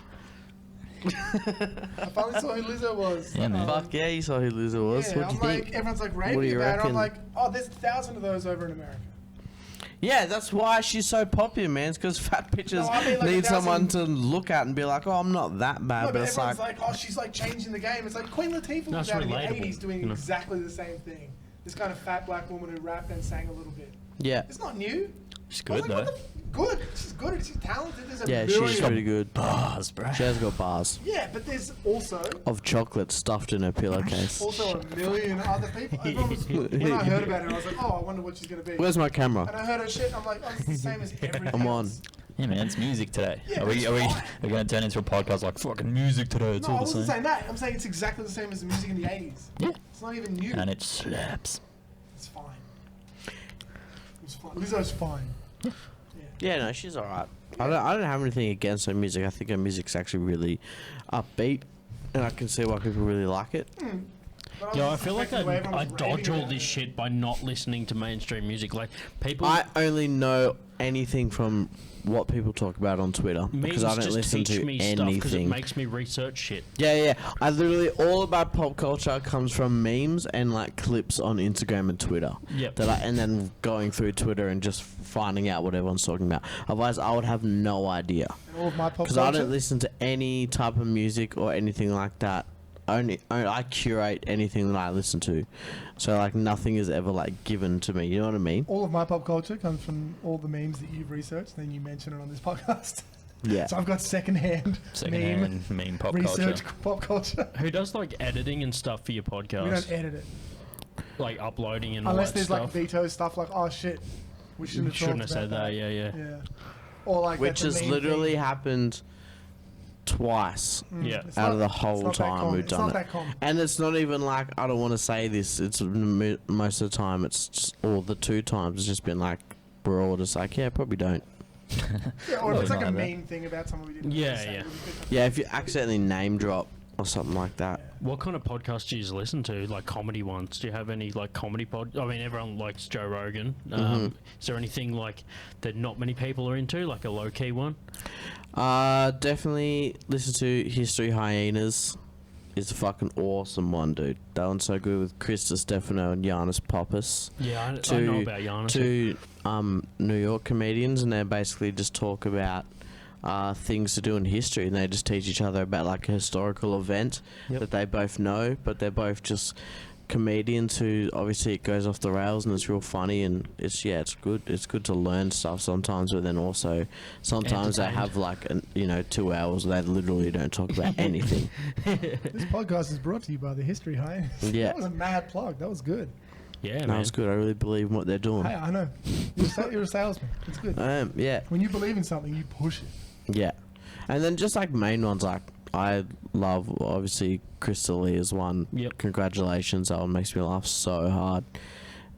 I finally saw who Lizzo was. Yeah, man. Fuck yeah, you saw who Lizzo was. Yeah, What do you I'm like, think? everyone's like What do raving you about her. I'm reckon? like, oh, there's 1,000 of those over in America. Yeah, that's why she's so popular, man. It's because fat bitches No, I mean, like, need 1,000 someone to look at and be like, oh, I'm not that bad. No, but but it's everyone's like, like, oh, she's like changing the game. It's like Queen Latifah was That's out in the relatable, 80s doing you know. exactly the same thing. This kind of fat black woman who rapped and sang a little bit. yeah. It's not new. She's I was good, like, though. what the good. She's good. She's talented. There's a Yeah, million. she's pretty good. Bars, bro. She has got bars Yeah, but there's also of chocolate stuffed in her pillowcase. a million other people. Everyone was, when I heard about her, I was like, oh, I wonder what she's gonna be. Where's my And camera? I heard her shit. And I'm like, oh, it's the same as everything I'm on. else. Yeah, man, it's music today. Yeah, are we it's going to turn into a podcast like fucking music today? It's No, I all the wasn't same. saying that. I'm saying it's exactly the same as the music in the 80s. Yeah. It's not even new. And it slaps. It's fine. It's fine. Lizzo's fine. Yeah, no, she's alright. I don't have anything against her music. I think her music's actually really upbeat, and I can see why people really like it. But Yeah, I was feel like affected the way I everyone was dodge raving all about this it. shit by not listening to mainstream music. Like, people... I only know anything from what people talk about on Twitter because I memes don't just listen teach to me stuff because it anything. makes me research shit. Yeah. I literally all about pop culture comes from memes and like clips on Instagram and Twitter. Yep. And then going through Twitter and just finding out what everyone's talking about. Otherwise, I would have no idea And all of my pop because I culture. don't listen to any type of music or anything like that. Only I curate anything that I listen to, so like nothing is ever like given to me. You know what I mean? All of my pop culture comes from all the memes that you've researched, then you mention it on this podcast. Yeah. So I've got secondhand Meme pop research culture. pop culture. Who does, like, editing and stuff for your We don't podcast? edit it. Like, uploading and all Unless that there's stuff? like veto stuff like, oh shit, we shouldn't have, Shouldn't have talked said about that, yeah. Yeah. Or like Which that's a has meme literally thing. happened twice Yeah. It's out not- of the it's whole not that time common. we've It's done not it. that common. And it's not even like I don't want to say this. It's most of the time. It's just all the two times. It's just been like we're all just like yeah, probably don't. Yeah, or if Well, it's like a not that. meme thing about someone we didn't Yeah, say, yeah. we'll be good. Yeah, if you accidentally name drop or something like that. What kind of podcasts do you listen to? Like comedy ones? Do you have any like comedy pod? I mean, everyone likes Joe Rogan. Is there anything like that not many people are into, like a low key one? Definitely listen to History Hyenas. It's a fucking awesome one, dude. That one's so good with Chris Stefano and Giannis Pappas. Yeah, I know about Giannis. Two New York comedians, and they basically just talk about things to do in history, and they just teach each other about like a historical event that they both know, but they're both just comedians who obviously it goes off the rails and it's real funny, and it's good. It's good to learn stuff sometimes, but then also sometimes they have like 2 hours where they literally don't talk about anything. This podcast is brought to you by the History Hyenas. Yeah. That was a mad plug. That was good. Yeah, That man. was good. I really believe in what they're doing. Hey, I know. You're a salesman. It's good. Yeah. When you believe in something, you push it. Yeah. And then just like main ones, like I love obviously Crystal Lee is one. Yep. Congratulations, that one makes me laugh so hard.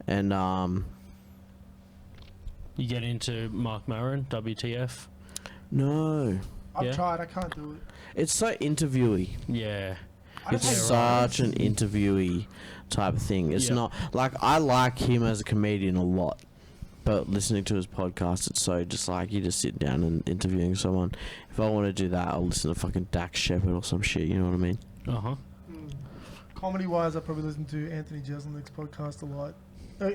And You get into Mark Maron, WTF? no. I've tried. I can't do it. It's so interviewee. Yeah. It's Yeah, such an interviewee type of thing. It's Yeah. not like I like him as a comedian a lot, but listening to his podcast, it's so just like you just sit down and interviewing someone. If I want to do that, I'll listen to fucking Dax Shepard or some shit. You know what I mean? Uh-huh. Comedy-wise, I probably listen to Anthony Jeselnik's podcast a lot.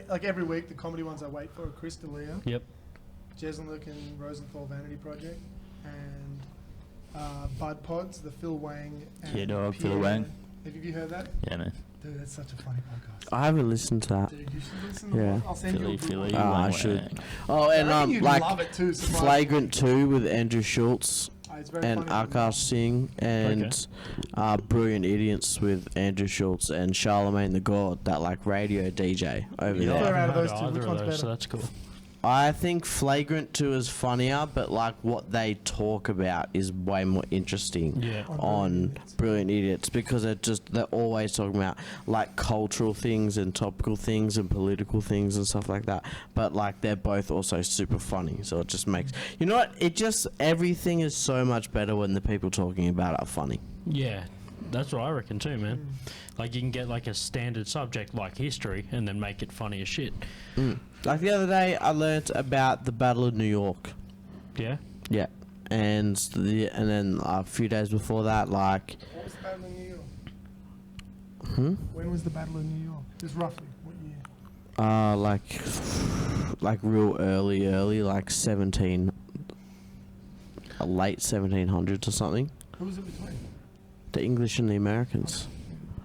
Like every week, the comedy ones I wait for are Chris D'Elia, Yep. Jeselnik and Rosenthal Vanity Project, and Bud Pods, the Phil Wang. And Yeah, dog, Phil Pierre. Wang. Have you heard that? Yeah, man. Dude, that's such a funny podcast. I haven't listened to that. Dude, you should listen to Yeah. it. I'll send you a good one. I Wang should. Wang. Oh, and I reckon you'd like love it too, surprisingly. Flagrant 2 with Andrew Schultz It's very and funny. Akash Singh, and Brilliant Idiots with Andrew Schultz and Charlemagne the God, that like radio DJ over Yeah. there. Fair I out of haven't those heard two, either which of one's those, better? so that's cool. I think Flagrant 2 is funnier, but like what they talk about is way more interesting Yeah. on Brilliant Idiots, because they're always talking about like cultural things and topical things and political things and stuff like that. But like they're both also super funny, so it just makes everything is so much better when the people talking about it are funny. Yeah, that's what I reckon too, man. Like you can get like a standard subject like history and then make it funny as shit. Like the other day, I learnt about the Battle of New York. Yeah. Yeah, and then a few days before that, like What was the Battle of New York? Hmm? When was the Battle of New York? Just roughly, what year? like real early, like late 1700s or something. Who was it between? The English and the Americans.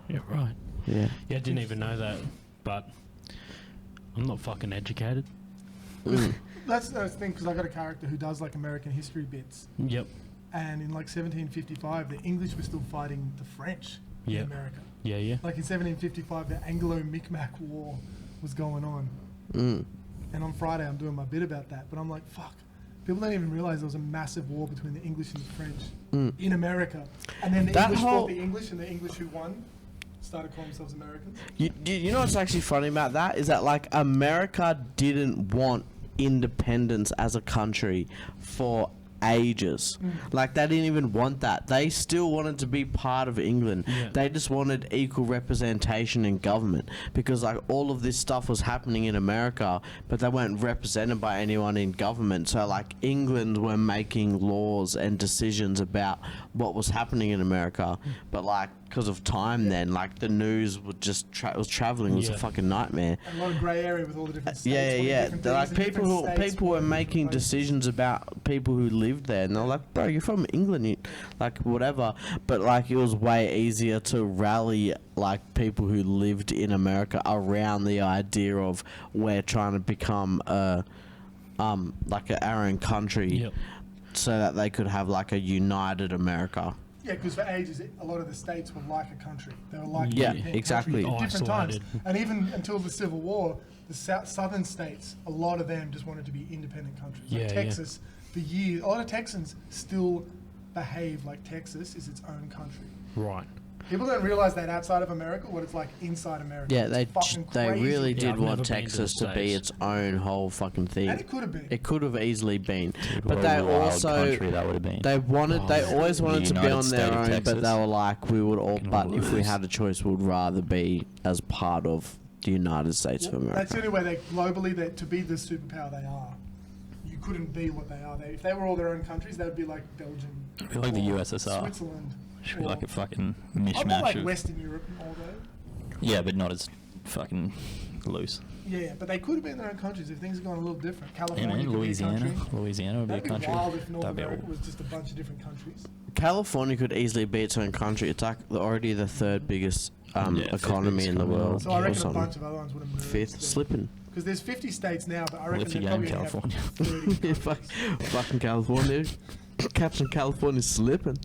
Yeah, right. Yeah. Yeah, I didn't even know that, but I'm not fucking educated. That's the thing, because I got a character who does like American history bits, Yep. and in like 1755, the English were still fighting the French in Yep. America. Yeah, yeah. Like in 1755, the Anglo-Micmac War was going on, Mm. and on Friday I'm doing my bit about that. But I'm like, fuck, people don't even realize there was a massive war between the English and the French in America, and then the That English whole- fought the English, and the English who won started calling themselves Americans. You know what's actually funny about that is that like America didn't want independence as a country for ages. Like they didn't even want that. They still wanted to be part of England. Yeah. They just wanted equal representation in government, because like all of this stuff was happening in America, but they weren't represented by anyone in government. So like England were making laws and decisions about what was happening in America, but like because of time then, like the news would just was traveling. It was a Yeah. fucking nightmare. And a lot of grey area with all the different states. Yeah, wanting yeah. different They're like things, and people different states who were wanting making different places. decisions about people who lived there, and they're like, bro, you're from England, like whatever. But like it was way easier to rally like people who lived in America around the idea of we're trying to become like our own country, Yep. so that they could have like a united America. Yeah, because for ages, a lot of the states were like a country. They were like Yeah, independent exactly. countries at different times. Isolated. And even until the Civil War, the southern states, a lot of them just wanted to be independent countries. Like Yeah, yeah. Texas, for years, a lot of Texans still behave like Texas is its own country. Right. People don't realise that outside of America, what it's like inside America. Yeah, It's fucking they crazy. really Yeah, did I've want never been to the Texas to be States. its own whole fucking thing. And it could have been. It could have easily been, What but a they wild also country that would have been. they wanted. They always wanted to be United on State their of own, but Texas. they were like, we would all. Fucking But if we lose. had a choice, we would rather be as part of the United States of America. That's the only way they globally that to be the superpower they are. You couldn't be what they are. If they were all their own countries, they would be like Belgium. It'd be like the or USSR. Switzerland. Should be or- like a fucking I'd mishmash more like of. Western Europe and all that. Yeah, but not as fucking loose. Yeah, but they could have been their own countries if things had gone a little different. Yeah, California man, could be a Louisiana. country. Louisiana would be a That'd be country. wild if North That'd be America all. was just a bunch of different countries. California could easily be its own country. It's like already the third biggest fifth economy biggest in the economy. world. So I or reckon a something. bunch of other ones would have moved. Fifth, slipping. Because there's 50 states now, but I reckon Lift they your probably game, only California. have 30 Yeah, countries. fucking California. Captain California's slipping.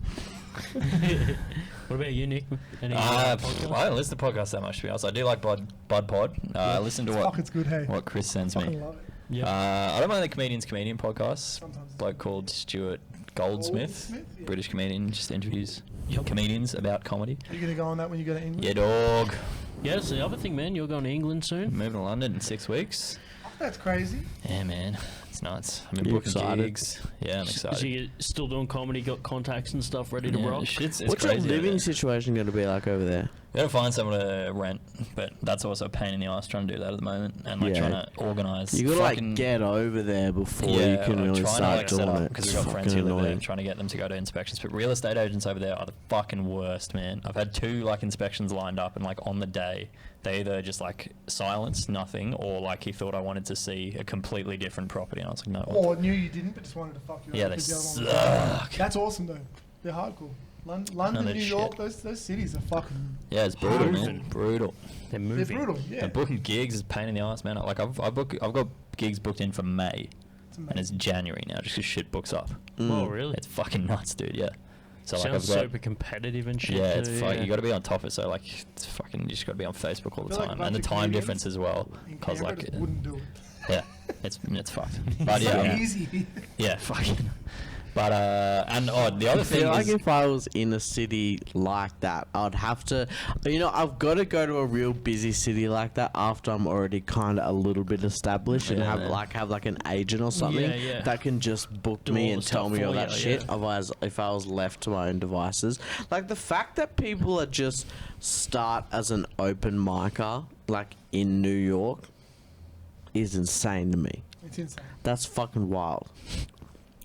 What about you, Nick? Any I podcasts? don't listen to podcasts that much, to be honest. I do like Bud Pod. I listen to Fuck, it's good, hey. what Chris sends me. Fucking love it. Yeah. I don't mind the Comedian podcast. Sometimes. Bloke called Stuart Goldsmith, Goldsmith, yeah. British comedian, just interviews comedians about comedy. Are you going to go on that when you go to England? Yeah, dog. Yeah, that's the other thing, man. You're going to England soon. Moving to London in 6 weeks. That's crazy. Yeah, man. It's nuts. I've been You booking excited? gigs. Yeah, I'm So excited. you're still doing comedy, got contacts and stuff ready to Yeah, rock? it's What's your crazy out living there. situation going to be like over there? Gotta find someone to rent, but that's also a pain in the ass trying to do that at the moment, and like Yeah. trying to organise. You gotta fucking- like get over there before yeah, you can I'm really trying to start like set doing up it. because It's we've got friends who fucking live there, annoying. trying to get them to go to inspections. But real estate agents over there are the fucking worst, man. I've had 2 like inspections lined up, and like on the day, they either just like silence, nothing, or like he thought I wanted to see a completely different property, and I was like, no. Or knew you didn't, but just wanted to fuck you Yeah, up. they because the other one was- suck. That's awesome, though. They're hardcore. London, they're New York, shit. those cities are fucking... Yeah, it's brutal, Moving. man. Brutal. They're They're moving. brutal, yeah. And booking gigs is a pain in the ass, man. Like I've got gigs booked in for May, It's and it's amazing. January now, just 'cause shit books up. Oh, really? It's fucking nuts, dude. Yeah. So like Sounds I've got, super competitive and shit. yeah, it's too, fucking, you got to be on top of it. So like, it's fucking, you just got to be on Facebook all the I feel like a time, bunch and the of time comedians difference as well, In because Canberra like, just wouldn't do it. yeah, it's fucked. But It's yeah, so yeah, easy. yeah, fucking. But and the other I thing feel like is, if I was in a city like that, I'd have to, I've got to go to a real busy city like that after I'm already kind of a little bit established and Yeah, have man. like an agent or something Yeah, yeah. that can just book Do me all and the tell stuff me all for that you, shit. yeah. Otherwise, if I was left to my own devices, like the fact that people are just start as an open micer, like in New York, is insane to me. It's insane. That's fucking wild.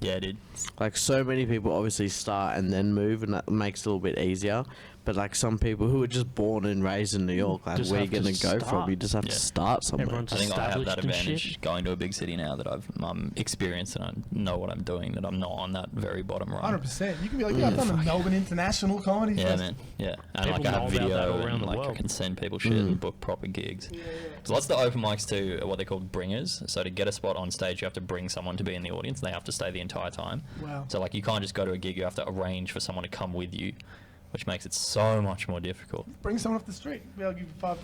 yeah, dude. Like so many people obviously start and then move, and that makes it a little bit easier. But like some people who are just born and raised in New York, like Just where you have to gonna go from? start. You just have Yeah. to start somewhere. Everyone's I think I have that established and advantage shit. going to a big city now that I'm experienced and I know what I'm doing. That I'm not on that very bottom run. 100%. You can be like, yeah, I've done the Melbourne International Comedy Yeah, Festival. man. Yeah, and People like I know have about that video all around and the like I world. can send people shit and book proper gigs. So lots of the open mics too are what they call bringers. So to get a spot on stage, you have to bring someone to be in the audience. And they have to stay the entire time. Wow. So like you can't just go to a gig. You have to arrange for someone to come with you, which makes it so much more difficult. Bring someone off the street. Maybe I'll give you $5.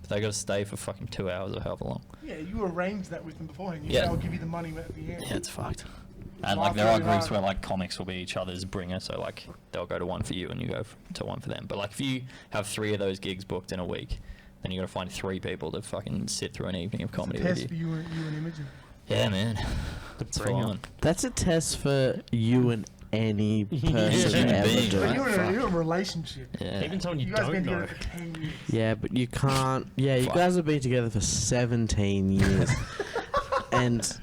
They got to stay for fucking 2 hours or however long. Yeah, you arrange that with them beforehand. You Yeah. say, I'll give you the money at the end. Yeah, it's fucked. And Laugh like there are really groups hard. where like comics will be each other's bringer, so like they'll go to one for you and you go to one for them. But like if you have 3 of those gigs booked in a week, then you got to find 3 people to fucking sit through an evening of It's a comedy with test for you. you and Imogen. Yeah, man. It's bringer. fun. That's a test for you and any person Human ever being, do But right? it. you're in a relationship. Yeah. Even someone you You guys have been don't together know. for 10 years. Yeah, but you can't. Yeah, you Fuck. guys have been together for 17 years. And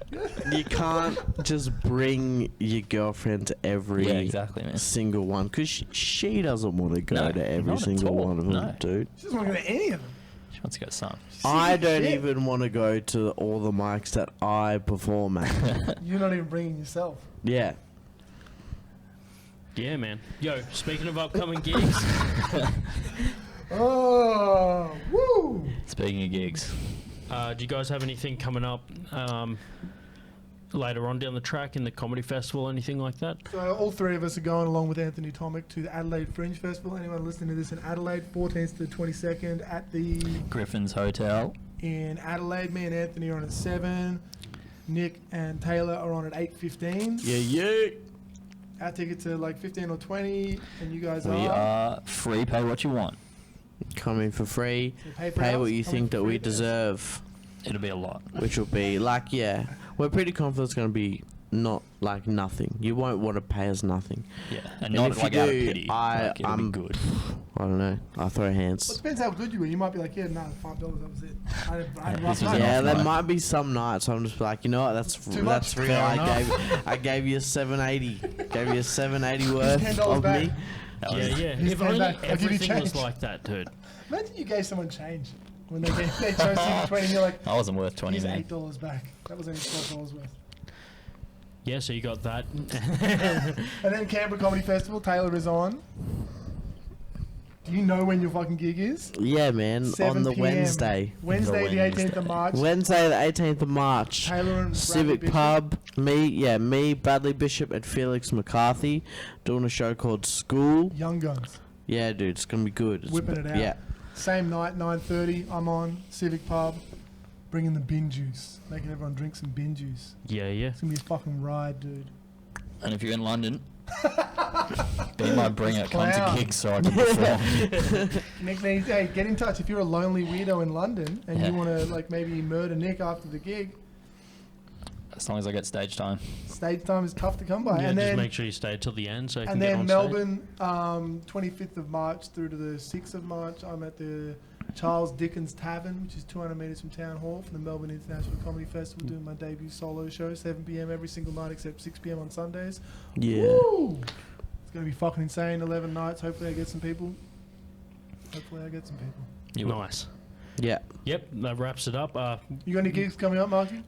you can't just bring your girlfriend to every Yeah, exactly, man. single one because she doesn't want to go No, to every not at single all, one of them, no. dude. She doesn't want to go to any of them. She wants to go to some. I don't Shit. even want to go to all the mics that I perform at. You're not even bringing yourself. Yeah. Yeah, man. Yo, speaking of upcoming gigs, Oh, woo! Speaking of gigs, do you guys have anything coming up later on down the track in the comedy festival, anything like that? So all 3 of us are going along with Anthony Tomic to the Adelaide Fringe Festival. Anyone listening to this in Adelaide, 14th to 22nd at the Griffin's Hotel. in Adelaide. Me and Anthony are on at 7. Nick and Taylor are on at 8:15. Yeah, yeah. Our tickets are like 15 or 20, and you guys We are free. Pay what you want. Come in for free. So pay for Pay ours, what you come in think for that free we there. deserve. It'll be a lot. Which will be like, yeah, we're pretty confident it's going to be not like nothing. You won't want to pay us nothing. Yeah, and And not if you like out of do, pity. Like, it'll be I'm good. I don't know. I'll throw Well, it hands. depends how good you were. You might be like, yeah, no, $5, that was it. I had Yeah, a rough this was night. an Yeah, off there night. might be some nights I'm just like, you know what? That's Too that's much. real. Fair I gave you a 780. Gave you a 780 worth $10 of back. me. That Yeah, was- yeah. He's If going only back. I'll give you everything was change. like that, dude. Imagine you gave someone change when they chose Civic 20 and you're like, I wasn't worth 20, here's man. $8 back. That was only $12 worth. Yeah, so you got that. And then Canberra Comedy Festival, Taylor is on. Do you know when your fucking gig is? Yeah, man. 7 On the p.m. Wednesday. Wednesday, the 18th of March. Wednesday, the 18th of March. Taylor and Civic Bradley Pub. Me, Bradley Bishop, and Felix McCarthy doing a show called School. Bishop. Young Guns. Yeah, dude, it's gonna be good. Whipping it out. Yeah. Same night, 9:30. I'm on Civic Pub, bringing the bin juice, making everyone drink some bin juice. Yeah, yeah. It's gonna be a fucking ride, dude. And if you're in London, be my bringer. Come Clown. to gigs so I can perform. Nick needs, hey, get in touch if you're a lonely weirdo in London and Yeah. you want to like maybe murder Nick after the gig. As long as I get stage time. Stage time is tough to come by. Yeah, and just then make sure you stay till the end so you can and get then on Melbourne, 25th of March through to the 6th of March. I'm at the Charles Dickens Tavern, which is 200 metres from Town Hall, for the Melbourne International Comedy Festival, doing my debut solo show, 7 p.m. every single night except 6 p.m. on Sundays. Yeah. Woo! It's going to be fucking insane, 11 nights. Hopefully I get some people. stage. Nice. Yeah. Yep, that wraps it up. You got any gigs coming up, Marky?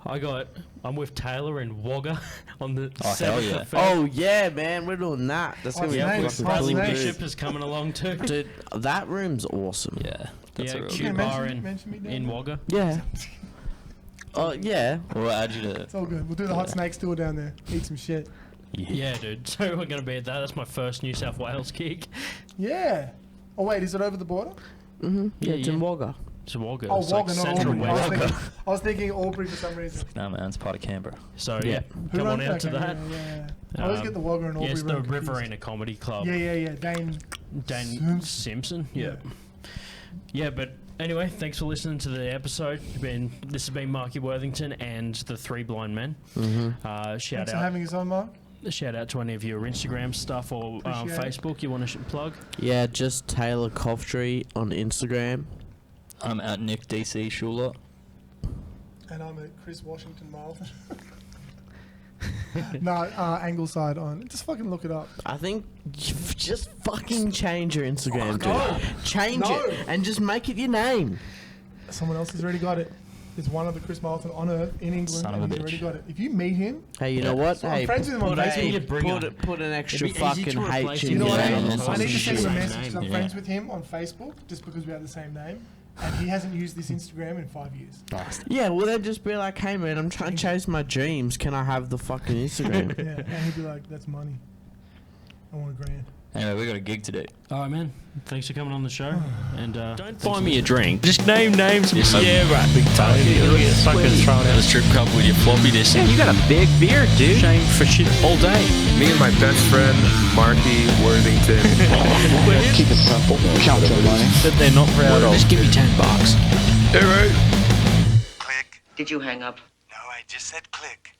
I'm with Taylor and Wagga on the Oh, hell 7th yeah. of Feb. Oh yeah, man, we're doing that. That's gonna What's be the name? fucking What's the Bradley name? Bishop is coming along too. Dude, that room's awesome. Yeah. That's Yeah, a real Q good. bar mention me down in there. Wagga. Yeah. Oh yeah. We'll add you to. It's all good. We'll do the Hot Snakes tour down there. Eat some shit. Yeah, dude. So we're going to be at that. That's my first New South Wales gig. Yeah. Oh, wait, is it over the border? Mhm. Yeah, it's in yeah. Wagga. It's Wagga. Oh, It's like Wagga, not Central Albury. West. I was thinking Albury for some reason. No, man, it's part of Canberra. So, Yeah. yeah, Who come on runs out to that. Yeah. I always get the Wagga and Albury. Yeah, it's the run confused. Riverina Comedy Club. Yeah. Dane Simpson. Yeah. Yeah, but anyway, thanks for listening to the episode. This has been Marky Worthington and the Three Blind Men. Thanks Shout for out. having us on, Mark. Shout out to any of your Instagram stuff or Appreciate it. Facebook you want to plug. Yeah, just Taylor Coughtrie on Instagram. I'm at Nick DC Schuller. And I'm at Chris Washington Marlton. No, Angleside on. Just fucking look it up. I think just fucking change your Instagram, dude. no. Change No. it and just make it your name. Someone else has already got it. There's one other Chris Marlton on Earth in England, Son of and a he's already bitch. got it. If you meet him, Hey, you know what? So I'm Hey, friends with him on put, Facebook. Yeah, bring put an extra It'd be easy fucking to replace H him in you know Yeah, what I there. mean? yeah, I need to send him a yeah. message 'cause I'm Yeah. friends with him on Facebook just because we have the same name, and he hasn't used this Instagram in 5 years. Yeah, well, then just be like, hey, man, I'm trying to chase my dreams. Can I have the fucking Instagram? Yeah, and he'd be like, "That's money. I want $1,000." Anyway, we got a gig today. All right, man. Thanks for coming on the show. And don't buy me a drink. Just name names. Yeah, right. Big time. Fucking throwing out a strip club with your floppy disk. Man, you got a big beard, dude. Shame for shit all day. Me and my best friend, Marky Worthington. Keep it simple. Count your money. That they're not proud of. Just give me $10. Hey, right? Click. Did you hang up? No, I just said click.